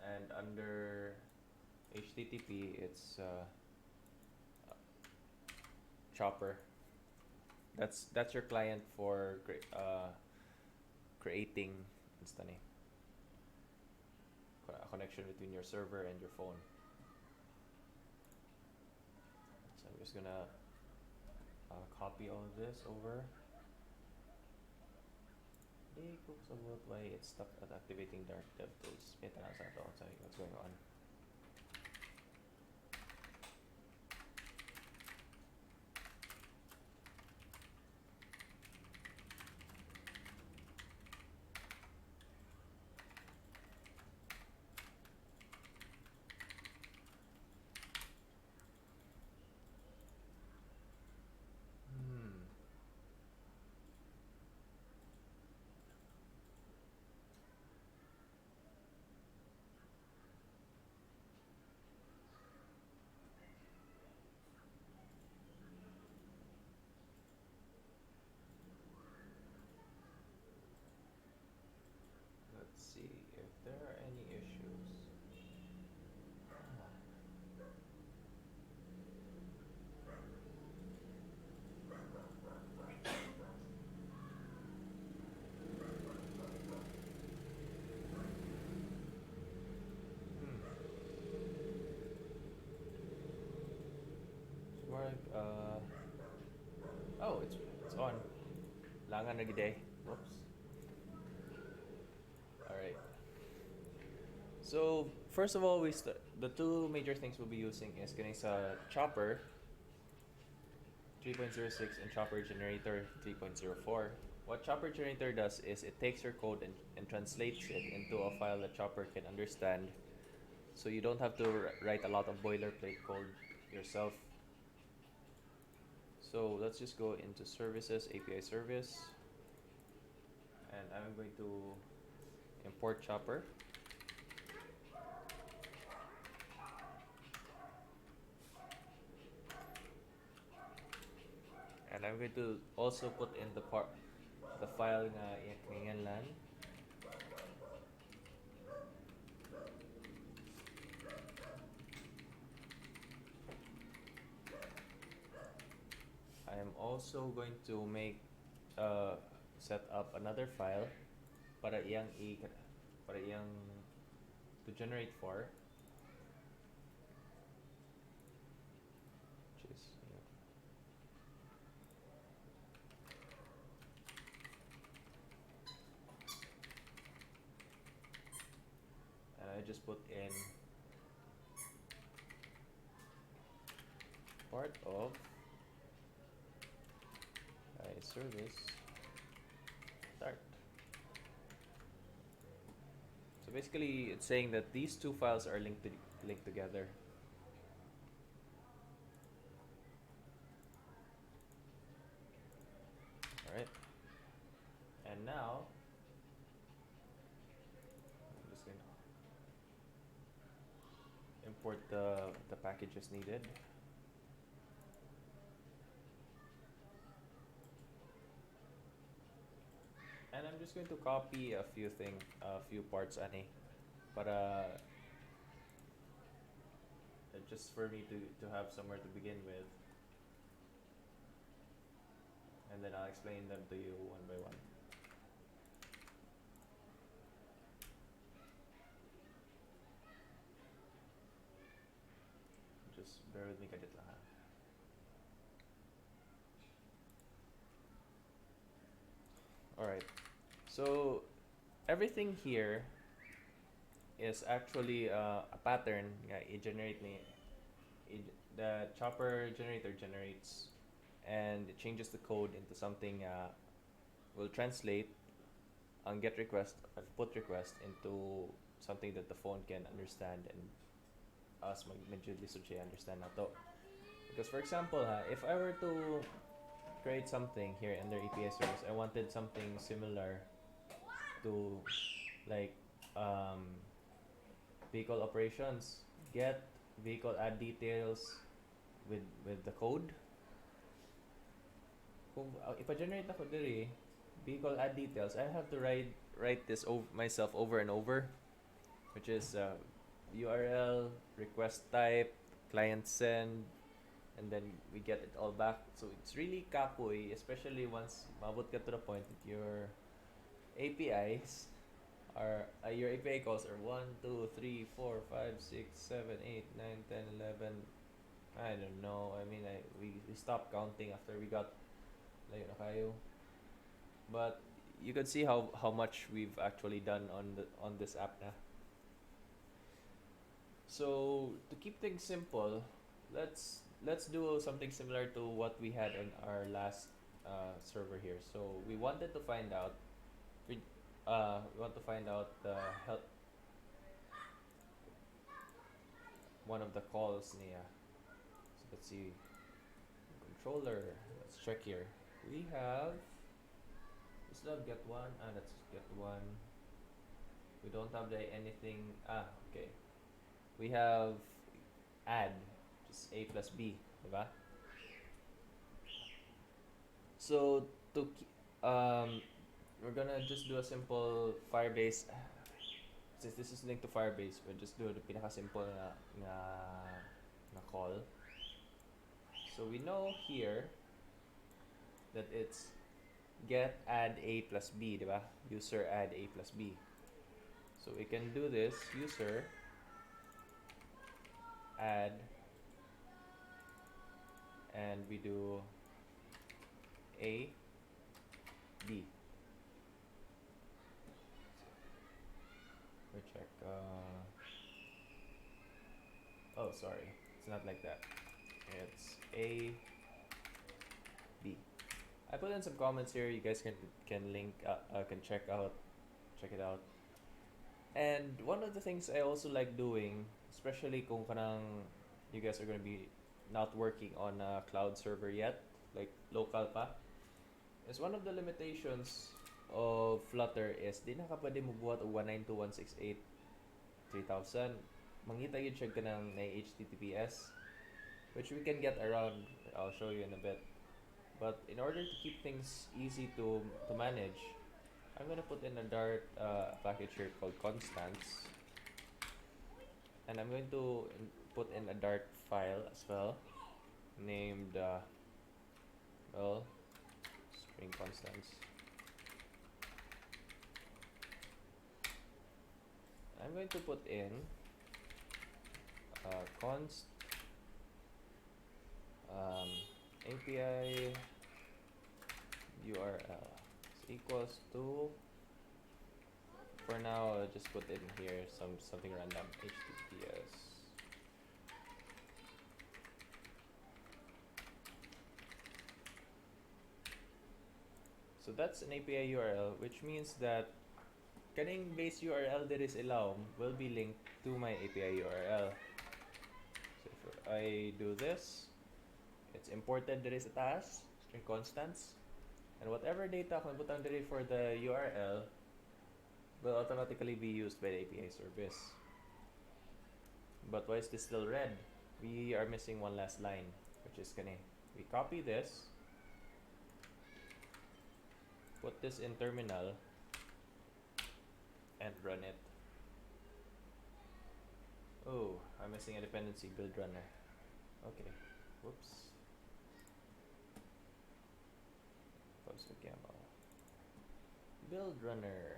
and under HTTP it's chopper. That's your client for creating instantly a connection between your server and your phone. So we just gonna copy all of this over. Di ko sabot why it's stuck at activating dark dev tools. Kita na sa ito. Sorry, what's going on? Let's see if there are any issues. It's more like, oh, it's on. Langan na gide. Whoops. Alright. So, first of all, the two major things we'll be using is getting sa Chopper 3.06 and Chopper Generator 3.04. What Chopper Generator does is it takes your code and translates it into a file that Chopper can understand. So you don't have to write a lot of boilerplate code yourself. So let's just go into Services, API Service. And I'm going to import Chopper. And I'm going to also put in the file na iyanlan. I am also going to set up another file para iyang to generate for, which is and I just put in part of service start. So basically, it's saying that these two files are linked together. All right. And now I'm just going to import the packages needed. And I'm just going to copy a few parts ani, but just for me to have somewhere to begin with, and then I'll explain them to you one by one. Just bear with me kadit lang ha. All right. So everything here is actually a pattern nga i-generate ni the Chopper generator generates, and it changes the code into something will translate ang get request and put request into something that the phone can understand and us medyo lisod siya understand na to. Because for example if I were to create something here under API service, I wanted something similar to like vehicle operations, get vehicle add details with the code. Kung if I generate ako diri vehicle add details, I have to write this myself over and over, which is URL, request type, client send, and then we get it all back. So it's really kapoy, especially once mabot ka to the point that your APIs are your API calls are 1, 2, 3, 4, 5, 6, 7, 8, 9, 10, 11 I don't know. I mean, we stopped counting after we got layo na kayo. But you can see how much we've actually done on this app na. So to keep things simple, let's do something similar to what we had on our last server here. So we wanted to find out we want to find out the help one of the calls niya. So let's see controller. Let's check here. We have still have get one. Let's get one. We don't have the anything. Okay. We have add, just a plus b, diba? So we're gonna just do a simple Firebase. Since this is linked to Firebase, we'll just do the pinaka simple na call. So we know here that it's get add a plus b, diba? User add a plus b. So we can do this user add, and we do a b. We check. Oh, sorry, it's not like that. It's a b. I put in some comments here. You guys can link can check it out. And one of the things I also like doing, especially kung kanang you guys are gonna be not working on a cloud server yet, like local pa, is one of the limitations of Flutter is di na ka pwede magbuhat og 192.168.3.000. Mangita yun siya ka ng HTTPS, which we can get around. I'll show you in a bit. But in order to keep things easy to manage, I'm gonna put in a Dart package here called constants, and I'm going to put in a Dart file as well, named string constants. I'm going to put in const API URL equals to, for now I'll just put in here something random, HTTPS. So that's an API URL, which means that kaning base URL that is allowed will be linked to my API URL. So if I do this, it's imported there is a task string constants, and whatever data kung butang diri for the URL will automatically be used by the API service. But why is this still red? We are missing one last line, which is kani. We copy this, put this in terminal, and run it. Oh, I'm missing a dependency, build runner. Okay, whoops. Build runner.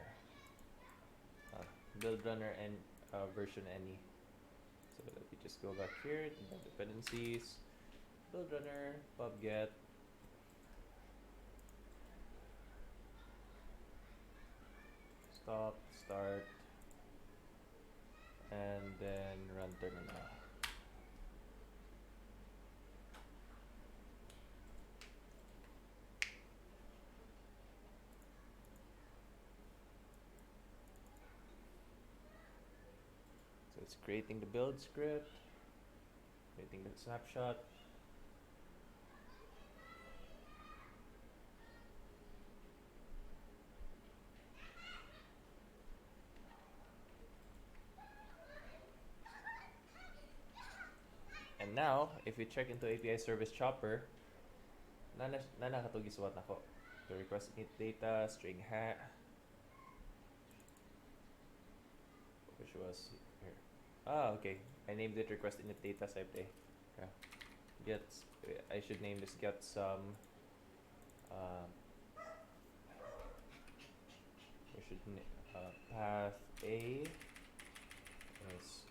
Build runner and version any. So let me just go back here to the dependencies. Build runner, pubget. Stop, start, and then run terminal. So it's creating the build script, creating the snapshot. And now, if we check into API service chopper, nakatugi suwat nako. The request init data, string hat, which was here. Okay. I named it request init data type A. Yeah. I should name this get some. We should path A is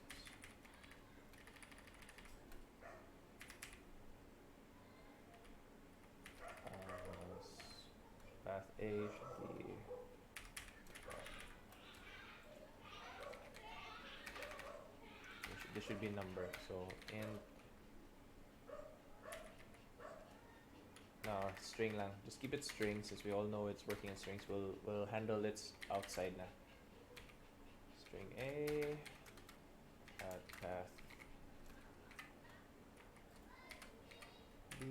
A should be this should be number. So int no string lang. Just keep it string since we all know it's working in strings. We'll handle its outside na. String A at path B,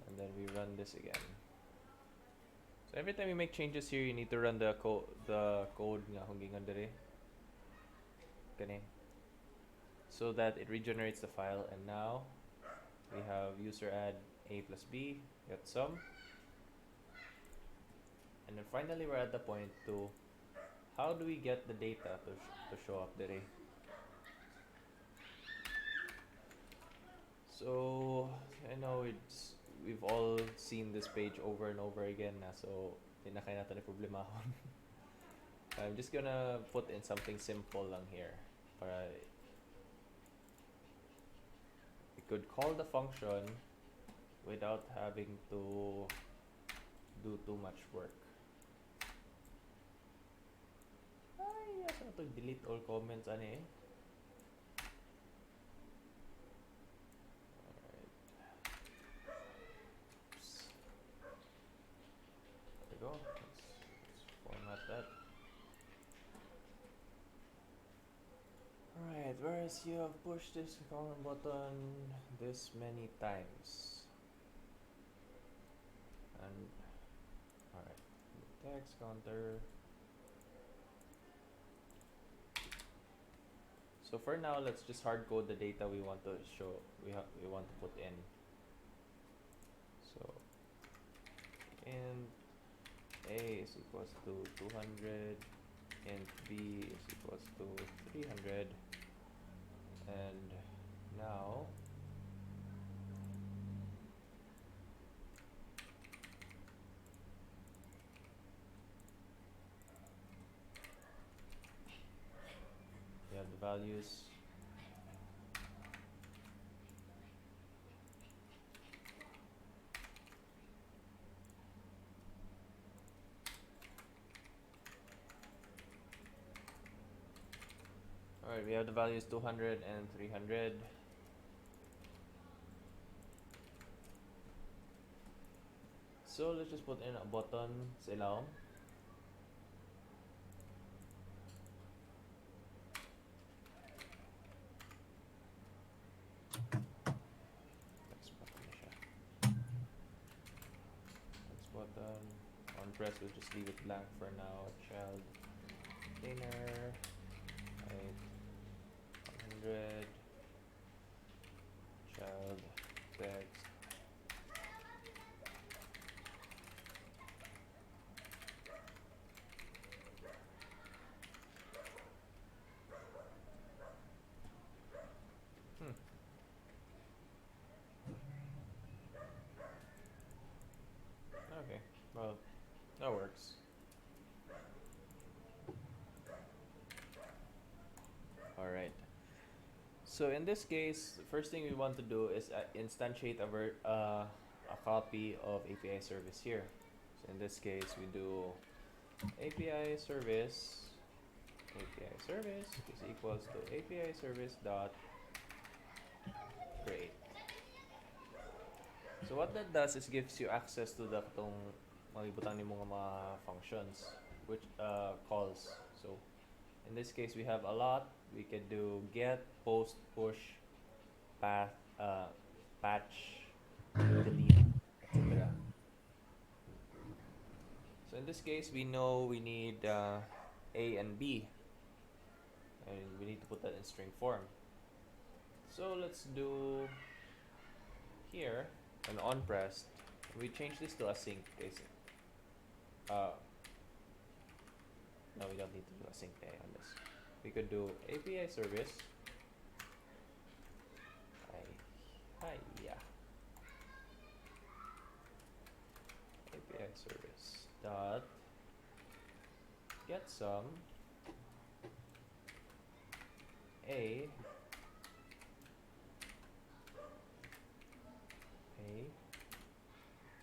and then we run this again. So every time you make changes here, you need to run the code nga kung gingon diri. Kani. So that it regenerates the file, and now we have user add a plus b, get sum, and then finally we're at the point to how do we get the data to show up diri. So I know we've all seen this page over and over again na, so di na kaya natin problemahon. I'm just gonna put in something simple lang here para we could call the function without having to do too much work. Ay, asa to delete all comments ani eh. Go. Let's format that. Alright, whereas you have pushed this comment button this many times. And alright, text counter. So for now, let's just hard code the data we want to show. We want to put in. So int A is equals to 200, int B is equals to 300, and now we have the values. Alright, we have the values 200 and 300. So let's just put in a button sa ilaw. Next button na siya. Next button. On press, we'll just leave it blank for now. Child container. Right. 100 child text okay, well, that works. Alright. So in this case, the first thing we want to do is instantiate a copy of API service here. So in this case, we do API service is equals to API service dot create. So what that does is gives you access to the itong magibutang ni mga functions which calls. So in this case, we have a lot. We can do get, post, push, path, patch, delete, etc. So in this case, we know we need A and B, and we need to put that in string form. So let's do here an on pressed. We change this to async basic. No, we don't need to do async on this. We could do API service. Yeah. API service dot get some A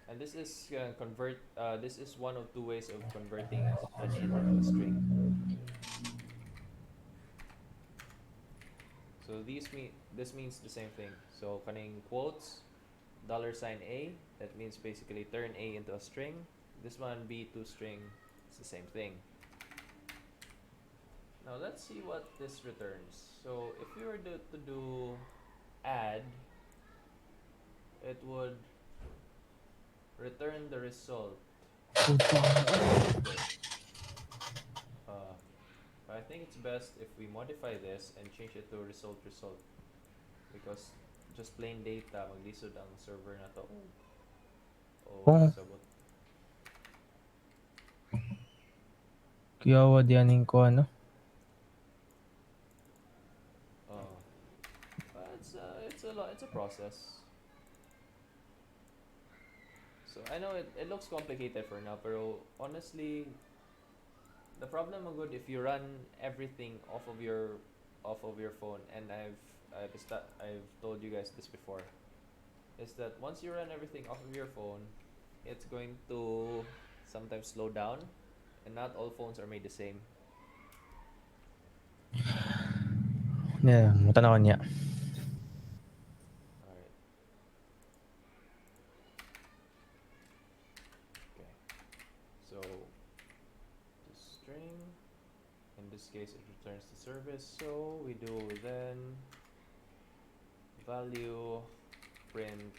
And this is convert. This is one of two ways of converting an int into a string. So this means the same thing. So kaning quotes $A, that means basically turn A into a string. This one B to string, it's the same thing. Now let's see what this returns. So if we were to do add, it would return the result. I think it's best if we modify this and change it to result, because just plain data maglisod ang server na to. Oh. Sabot. Kiyawa diyanin ko ano. It's a process. So I know it looks complicated for now, pero honestly, the problem is good if you run everything off of your phone, and I've told you guys this before, is that once you run everything off of your phone, it's going to sometimes slow down, and not all phones are made the same. Yeah, matanaw niya. Alright. Okay. So the string, in this case it returns the service, so we do then value print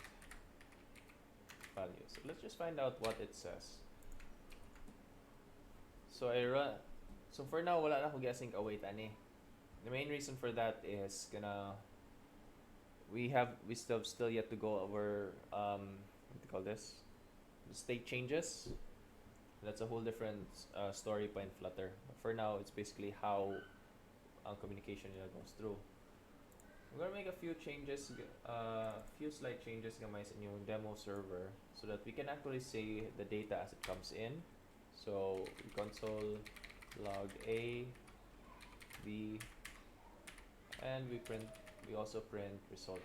value. So let's just find out what it says. So so for now wala na ako guessing await ani. The main reason for that is we still yet to go over what do you call this? The state changes. That's a whole different story point Flutter. But for now, it's basically how communication goes through. I'm gonna make a few changes, few slight changes guys in yung demo server, so that we can actually see the data as it comes in. So we console log A, B, and we also print result.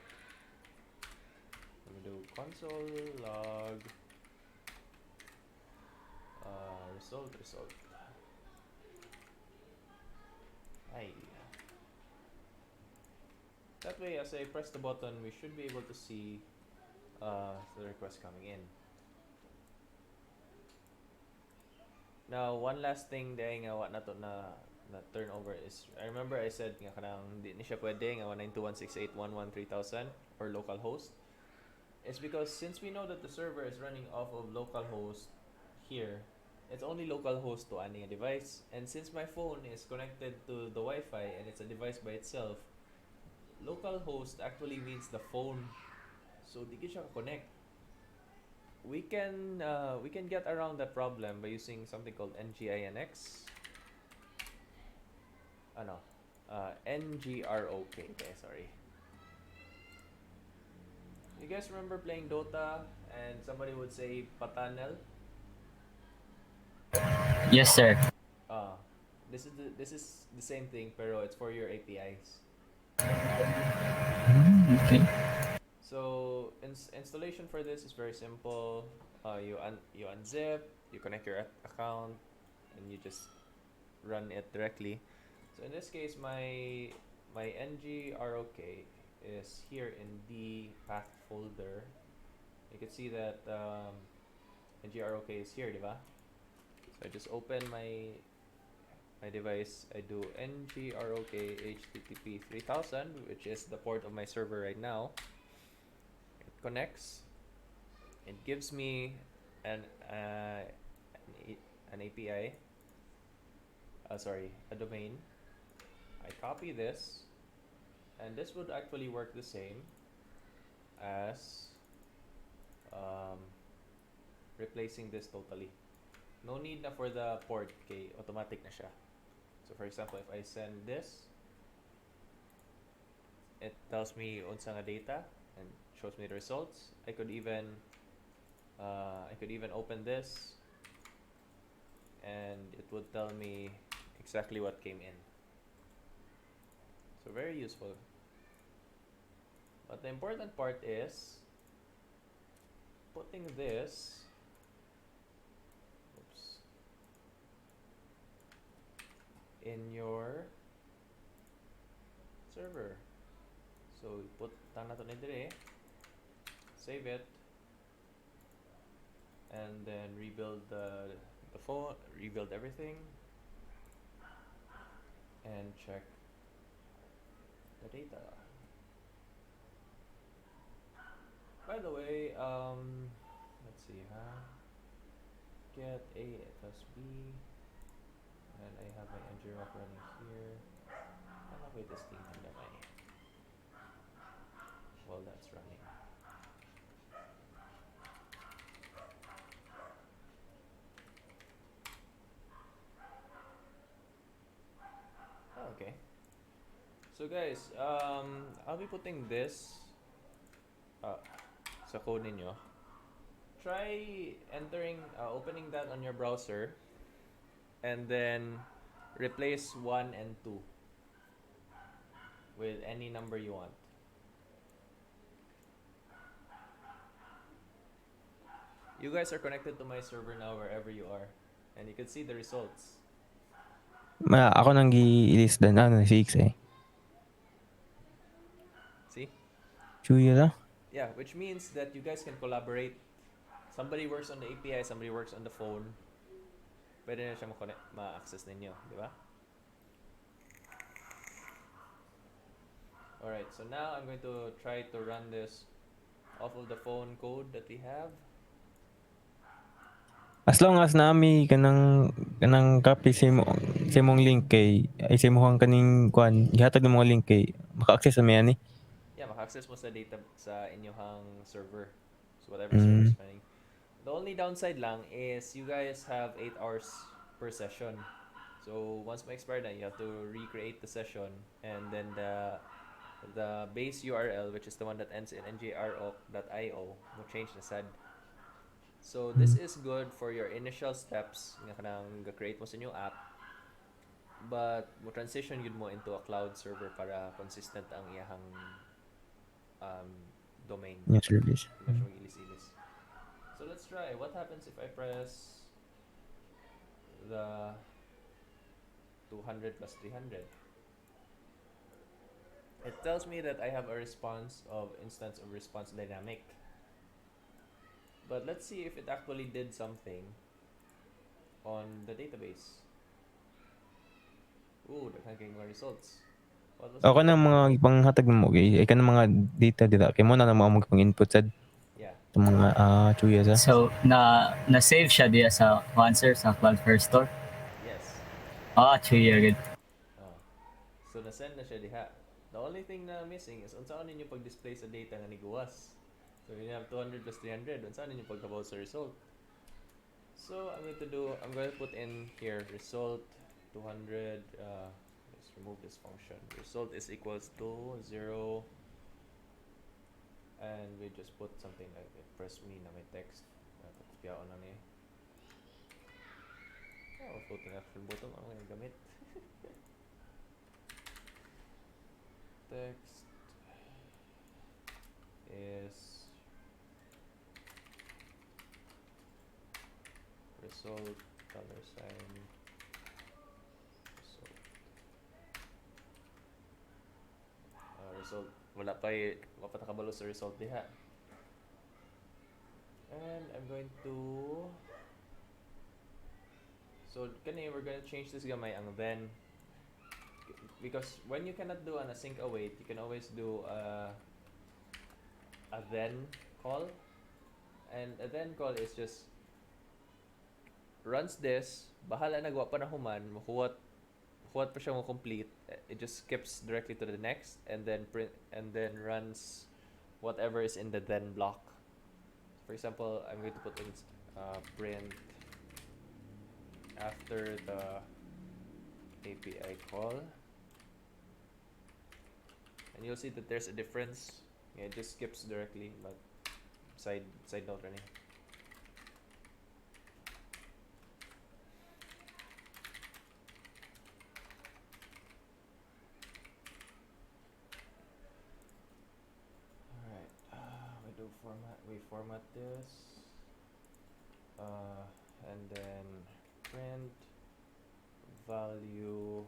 Let me do console log result. Aye. That way, as I press the button, we should be able to see the request coming in. Now, one last thing dahil nga what na to na turnover is, I remember I said nga kanang di ni siya pwede nga 192.168.1.1.3000 or localhost. It's because since we know that the server is running off of localhost here, it's only localhost to any device, and since my phone is connected to the Wi-Fi and it's a device by itself, localhost actually means the phone, so di siya connect. We can get around that problem by using something called nginx. Ngrok. Okay, sorry. You guys remember playing Dota and somebody would say patanel? Yes, sir. This is the same thing, pero it's for your APIs. Okay. So installation for this is very simple. You unzip, you connect your account, and you just run it directly. So in this case, my ngrok is here in the path folder. You can see that ngrok is here, diba? So I just open my device. I do ngrok http 3000, which is the port of my server right now. It connects. It gives me an API. A domain. I copy this, and this would actually work the same as replacing this totally. No need na for the port, okay? Automatic na siya. So for example, if I send this, it tells me unsa nga data and shows me the results. I could even open this, and it would tell me exactly what came in. So very useful. But the important part is put putting this. Oops. In your server. So put tana to dire, save it, and then rebuild the phone, rebuild everything, and check the data. By the way, let's see, get A plus B, and I have my Ngrok running here. I'll wait this thing while that's running. Okay. So guys, I'll be putting this sa code ninyo. Try opening that on your browser, and then replace 1 and 2 with any number you want. You guys are connected to my server now wherever you are, and you can see the results. Ako nang gi-list dan si X eh. See? Chuya ra? Yeah, which means that you guys can collaborate. Somebody works on the API, somebody works on the phone. Pwede na siya ma-access ninyo, di ba? Alright, so now I'm going to try to run this off of the phone code that we have. As long as nami kanang copy sa imong link kay ay sa imong kaning kuan gihatag ng mga link kay maka-access sa ni. Yeah, maka-access mo sa data sa inyong server. So whatever server is running. The only downside lang is you guys have 8 hours per session. So once ma-expire na, you have to recreate the session, and then the base URL, which is the one that ends in ngrok.io, will change na sad. So this is good for your initial steps nga kanang ga-create mo sa new app, but mo transition yun mo into a cloud server para consistent ang iyahang domain. Yung service. Hindi siya mag-ilis-ilis. So let's try. What happens if I press the 200 plus 300? It tells me that I have a response of instance of response dynamic. But let's see if it actually did something on the database. Ooh, daghang kay mga results. Ako na mga ipanghatag mo kay ay kanang mga data dira kay mo na mga mag-input sad. Yeah. Itong mga chuya sa. So, na-save siya diya sa answer sa Cloudflare Store? Yes. Chuya good. So na-send na siya diha. The only thing na missing is unsaon ninyo pag-display sa data nga niguwas. So you have 200 plus 300. Unsaon ninyo pagkabaw sa result? So I'm going to put in here result 200. Let's remove this function. Result is equals to 0. And we just put something like it. Press me na may text. Tapos na niya. Floating action button ang may gamit. Text is result $sign result. Result wala pa nakabalo sa result diha. And I'm going to we're going to change this gamay ang then, because when you cannot do an async await, you can always do a then call, and a then call is just runs this, bahala nagwa pa na human, makuwat pa siya mo complete. It just skips directly to the next, and then runs whatever is in the then block. For example, I'm going to put in print after the API call, and you'll see that there's a difference. Yeah, it just skips directly, but side note running. Alright, we format this. and then print value.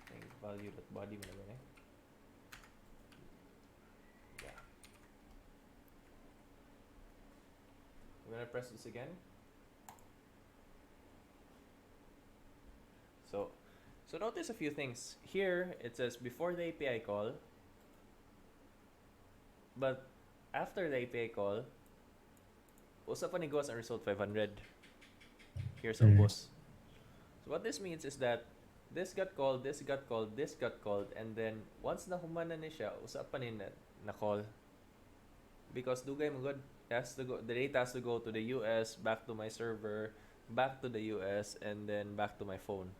I think value.body mo na ba eh? Yeah. I'm gonna press this again. So notice a few things. Here it says before the API call, but after the API call, usa pa ni gawas ang result 500. Here's ang boss. So what this means is that this got called, this got called, this got called, and then once nahuman na ni siya, usa pa ni na call. Because dugay mo god, the data has to go to the US, back to my server, back to the US, and then back to my phone.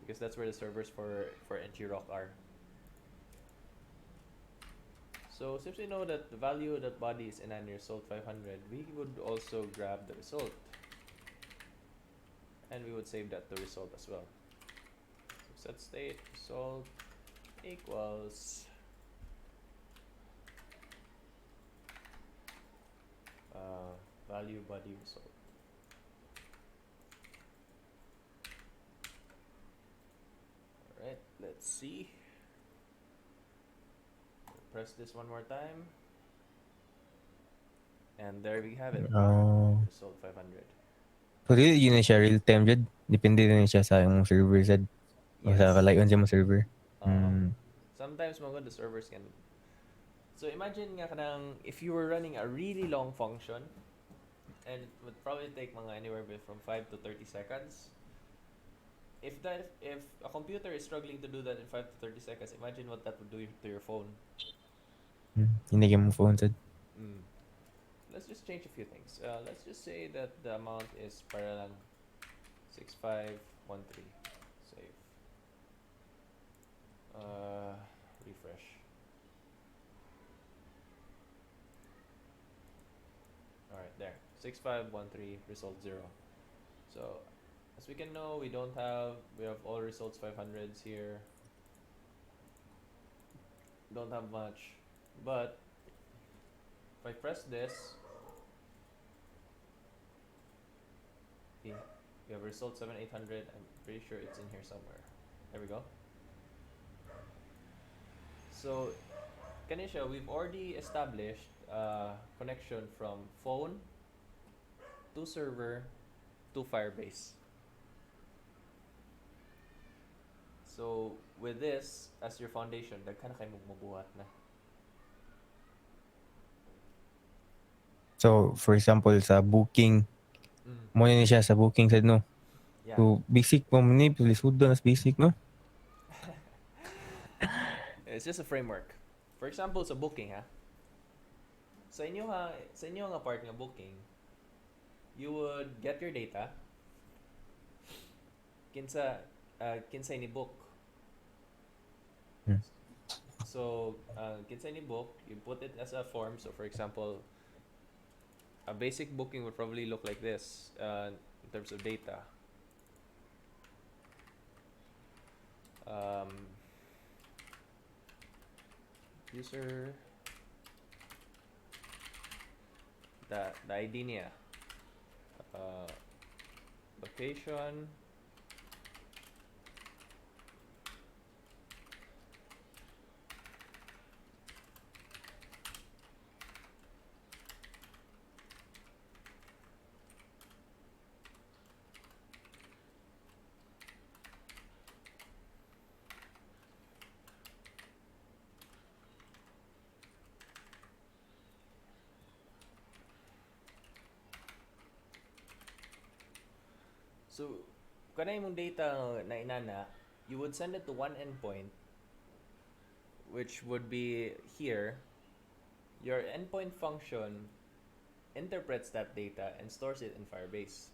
Because that's where the servers for Ngrok are. So since we know that the value of that body is in result 500, we would also grab the result. And we would save that to result as well. So set state result equals value body result. Alright, let's see. Press this one more time. And there we have it. Result 500. So, yun na siya real time jud. Depende din siya sa yung server sad. O sa kalayon sa mga server. Sometimes mga the servers can. So imagine nga kanang if you were running a really long function, and it would probably take mga anywhere from 5 to 30 seconds. If a computer is struggling to do that in 5 to 30 seconds, imagine what that would do to your phone. Hindi mo phone sad. Let's just change a few things. Let's just say that the amount is para lang 6513. Save. Refresh. Alright, there. 6513 result 0. So as we can know, we have all results 500s here. Don't have much. But if I press this, we have result 7800. I'm pretty sure it's in here somewhere. There we go. So Kanisha, we've already established a connection from phone to server to Firebase. So with this as your foundation, daghan na kayo magmabuhat na. So, for example, sa booking, mo na siya sa booking side, no? Yeah. So, basic mo ni please doon as basic, no? It's just a framework. For example, sa booking ha. Sa inyo nga part nga booking, you would get your data. Kinsa ni book. So, kinsa ni book, you put it as a form. So for example, a basic booking would probably look like this in terms of data. User, the ID niya, location, so kanay mong data na inana, you would send it to one endpoint, which would be here. Your endpoint function interprets that data and stores it in Firebase.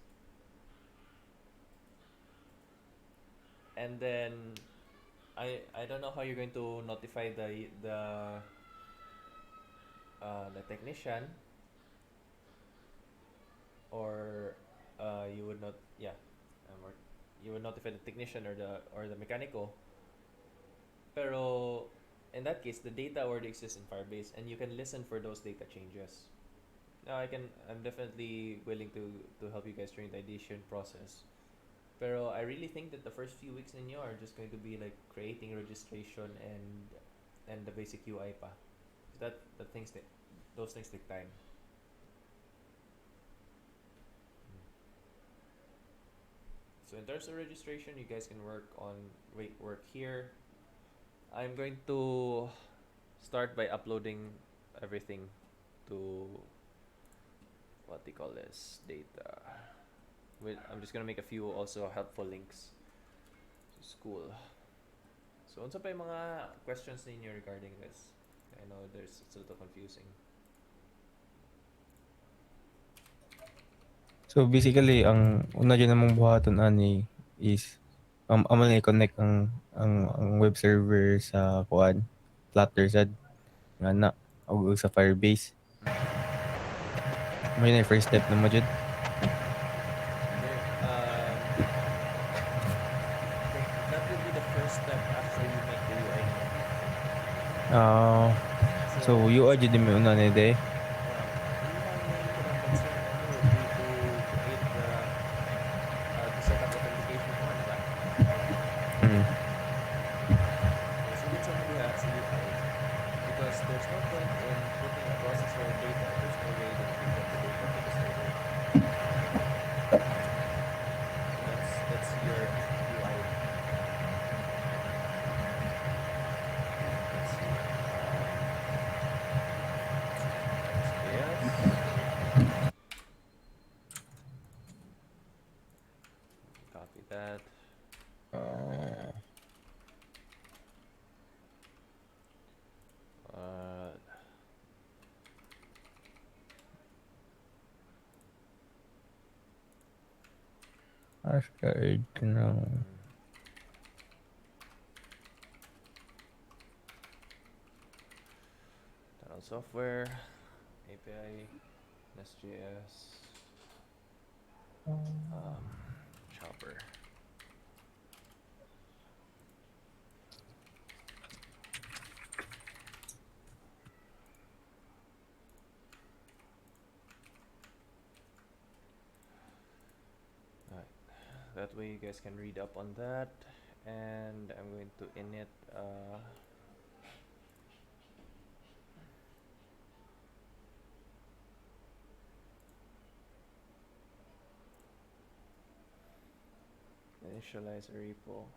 And then I don't know how you're going to notify the technician, or you would not or you would notify the technician or the mechanical. Pero in that case, the data already exists in Firebase, and you can listen for those data changes. Now, I'm definitely willing to help you guys during the addition process. Pero I really think that the first few weeks ninyo are just going to be like creating registration and the basic UI pa. Those things take time. So in terms of registration, you guys can work here. I'm going to start by uploading everything to what they call this data. I'm just gonna make a few also helpful links to school. So unsa pa yung mga questions ninyo regarding this? I know it's a little confusing. So basically ang una dyan namang buhaton ani is amo na i-connect ang web server sa kuan Flutter sad nga na og sa Firebase. May na yung first step na mo jud. That will be the first step after you make the UI. So UI jud mi una ni day. To set up authentication for one time. So get somebody who has UI, because there's no point in putting a processor data. There's no way that you get the data to the server. That's your UI. Let's see. Yes. Copy that. Ashcard no. Tunnel software, API, NestJS, Chopper. That way you guys can read up on that, and I'm going to init initialize a repo.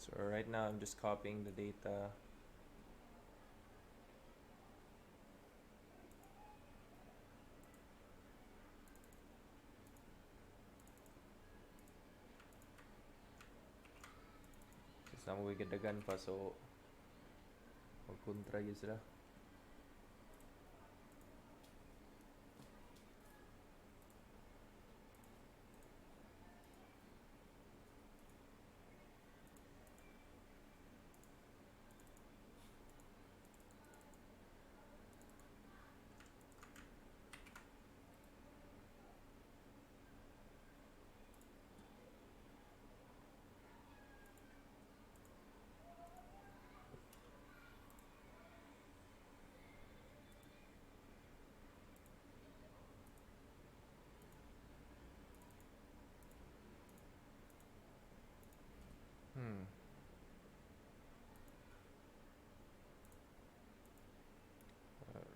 So right now I'm just copying the data. Since now we get the gun pa, so magkontra yun sila.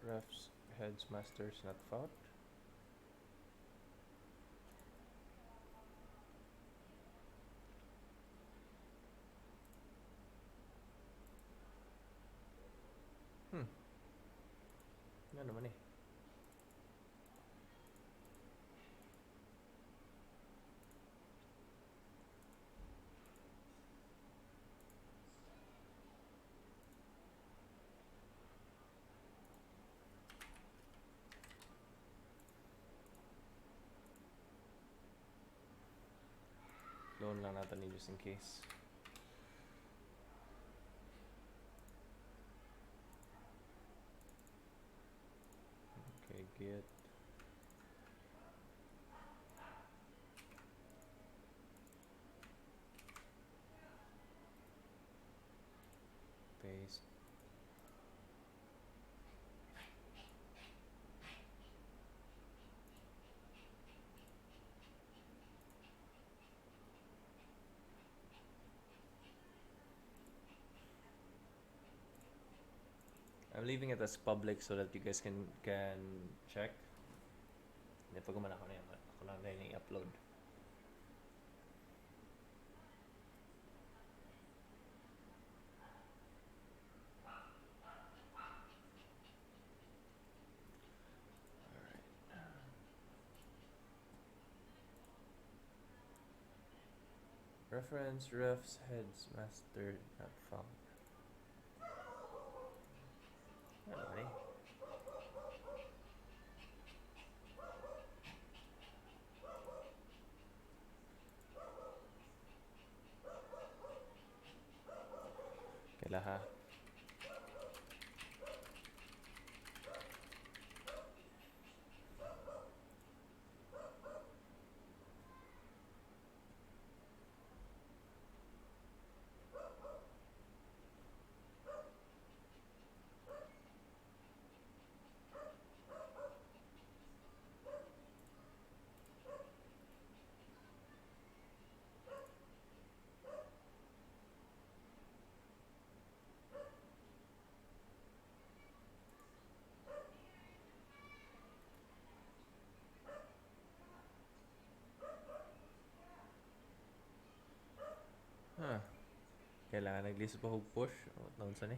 Refs, heads, masters not found. Hmm. Ano naman eh. Clone lang natin ni just in case. Okay, git. Paste. I'm leaving it as public so that you guys can check. Hindi pag man ako na yan, ako na rin i-upload. Reference refs heads master not found. Ano ba eh? Kaila ha. Huh. Kailangan nag-list pa hug push. O, taon sa ni?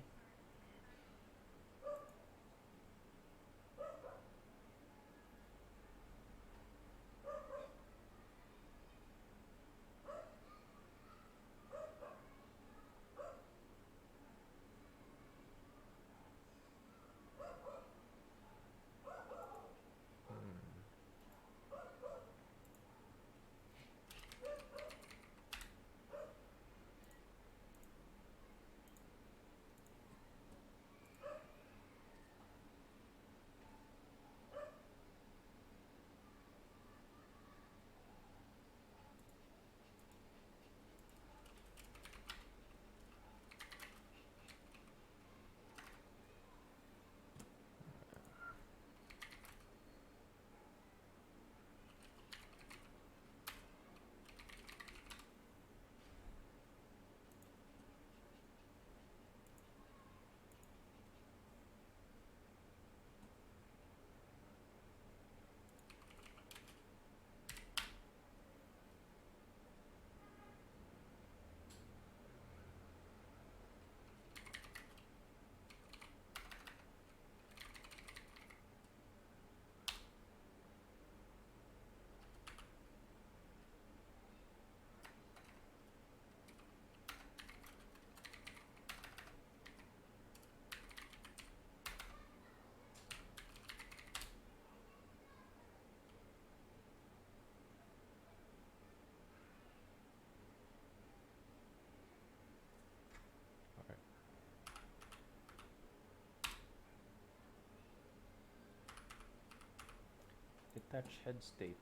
Detach head state.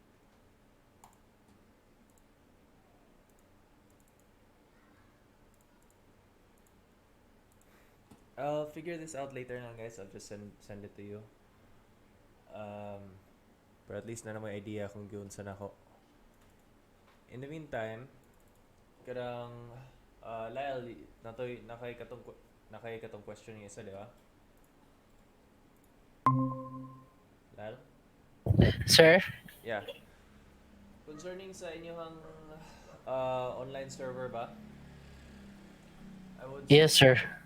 I'll figure this out later na guys. I'll just send it to you. But at least na may idea kung giun saan ako. In the meantime, kadang Lyle, nakay katong question yung isa, di ba? Lyle? Sir? Yeah. Concerning sa inyong online server ba? I would Yes, say, sir.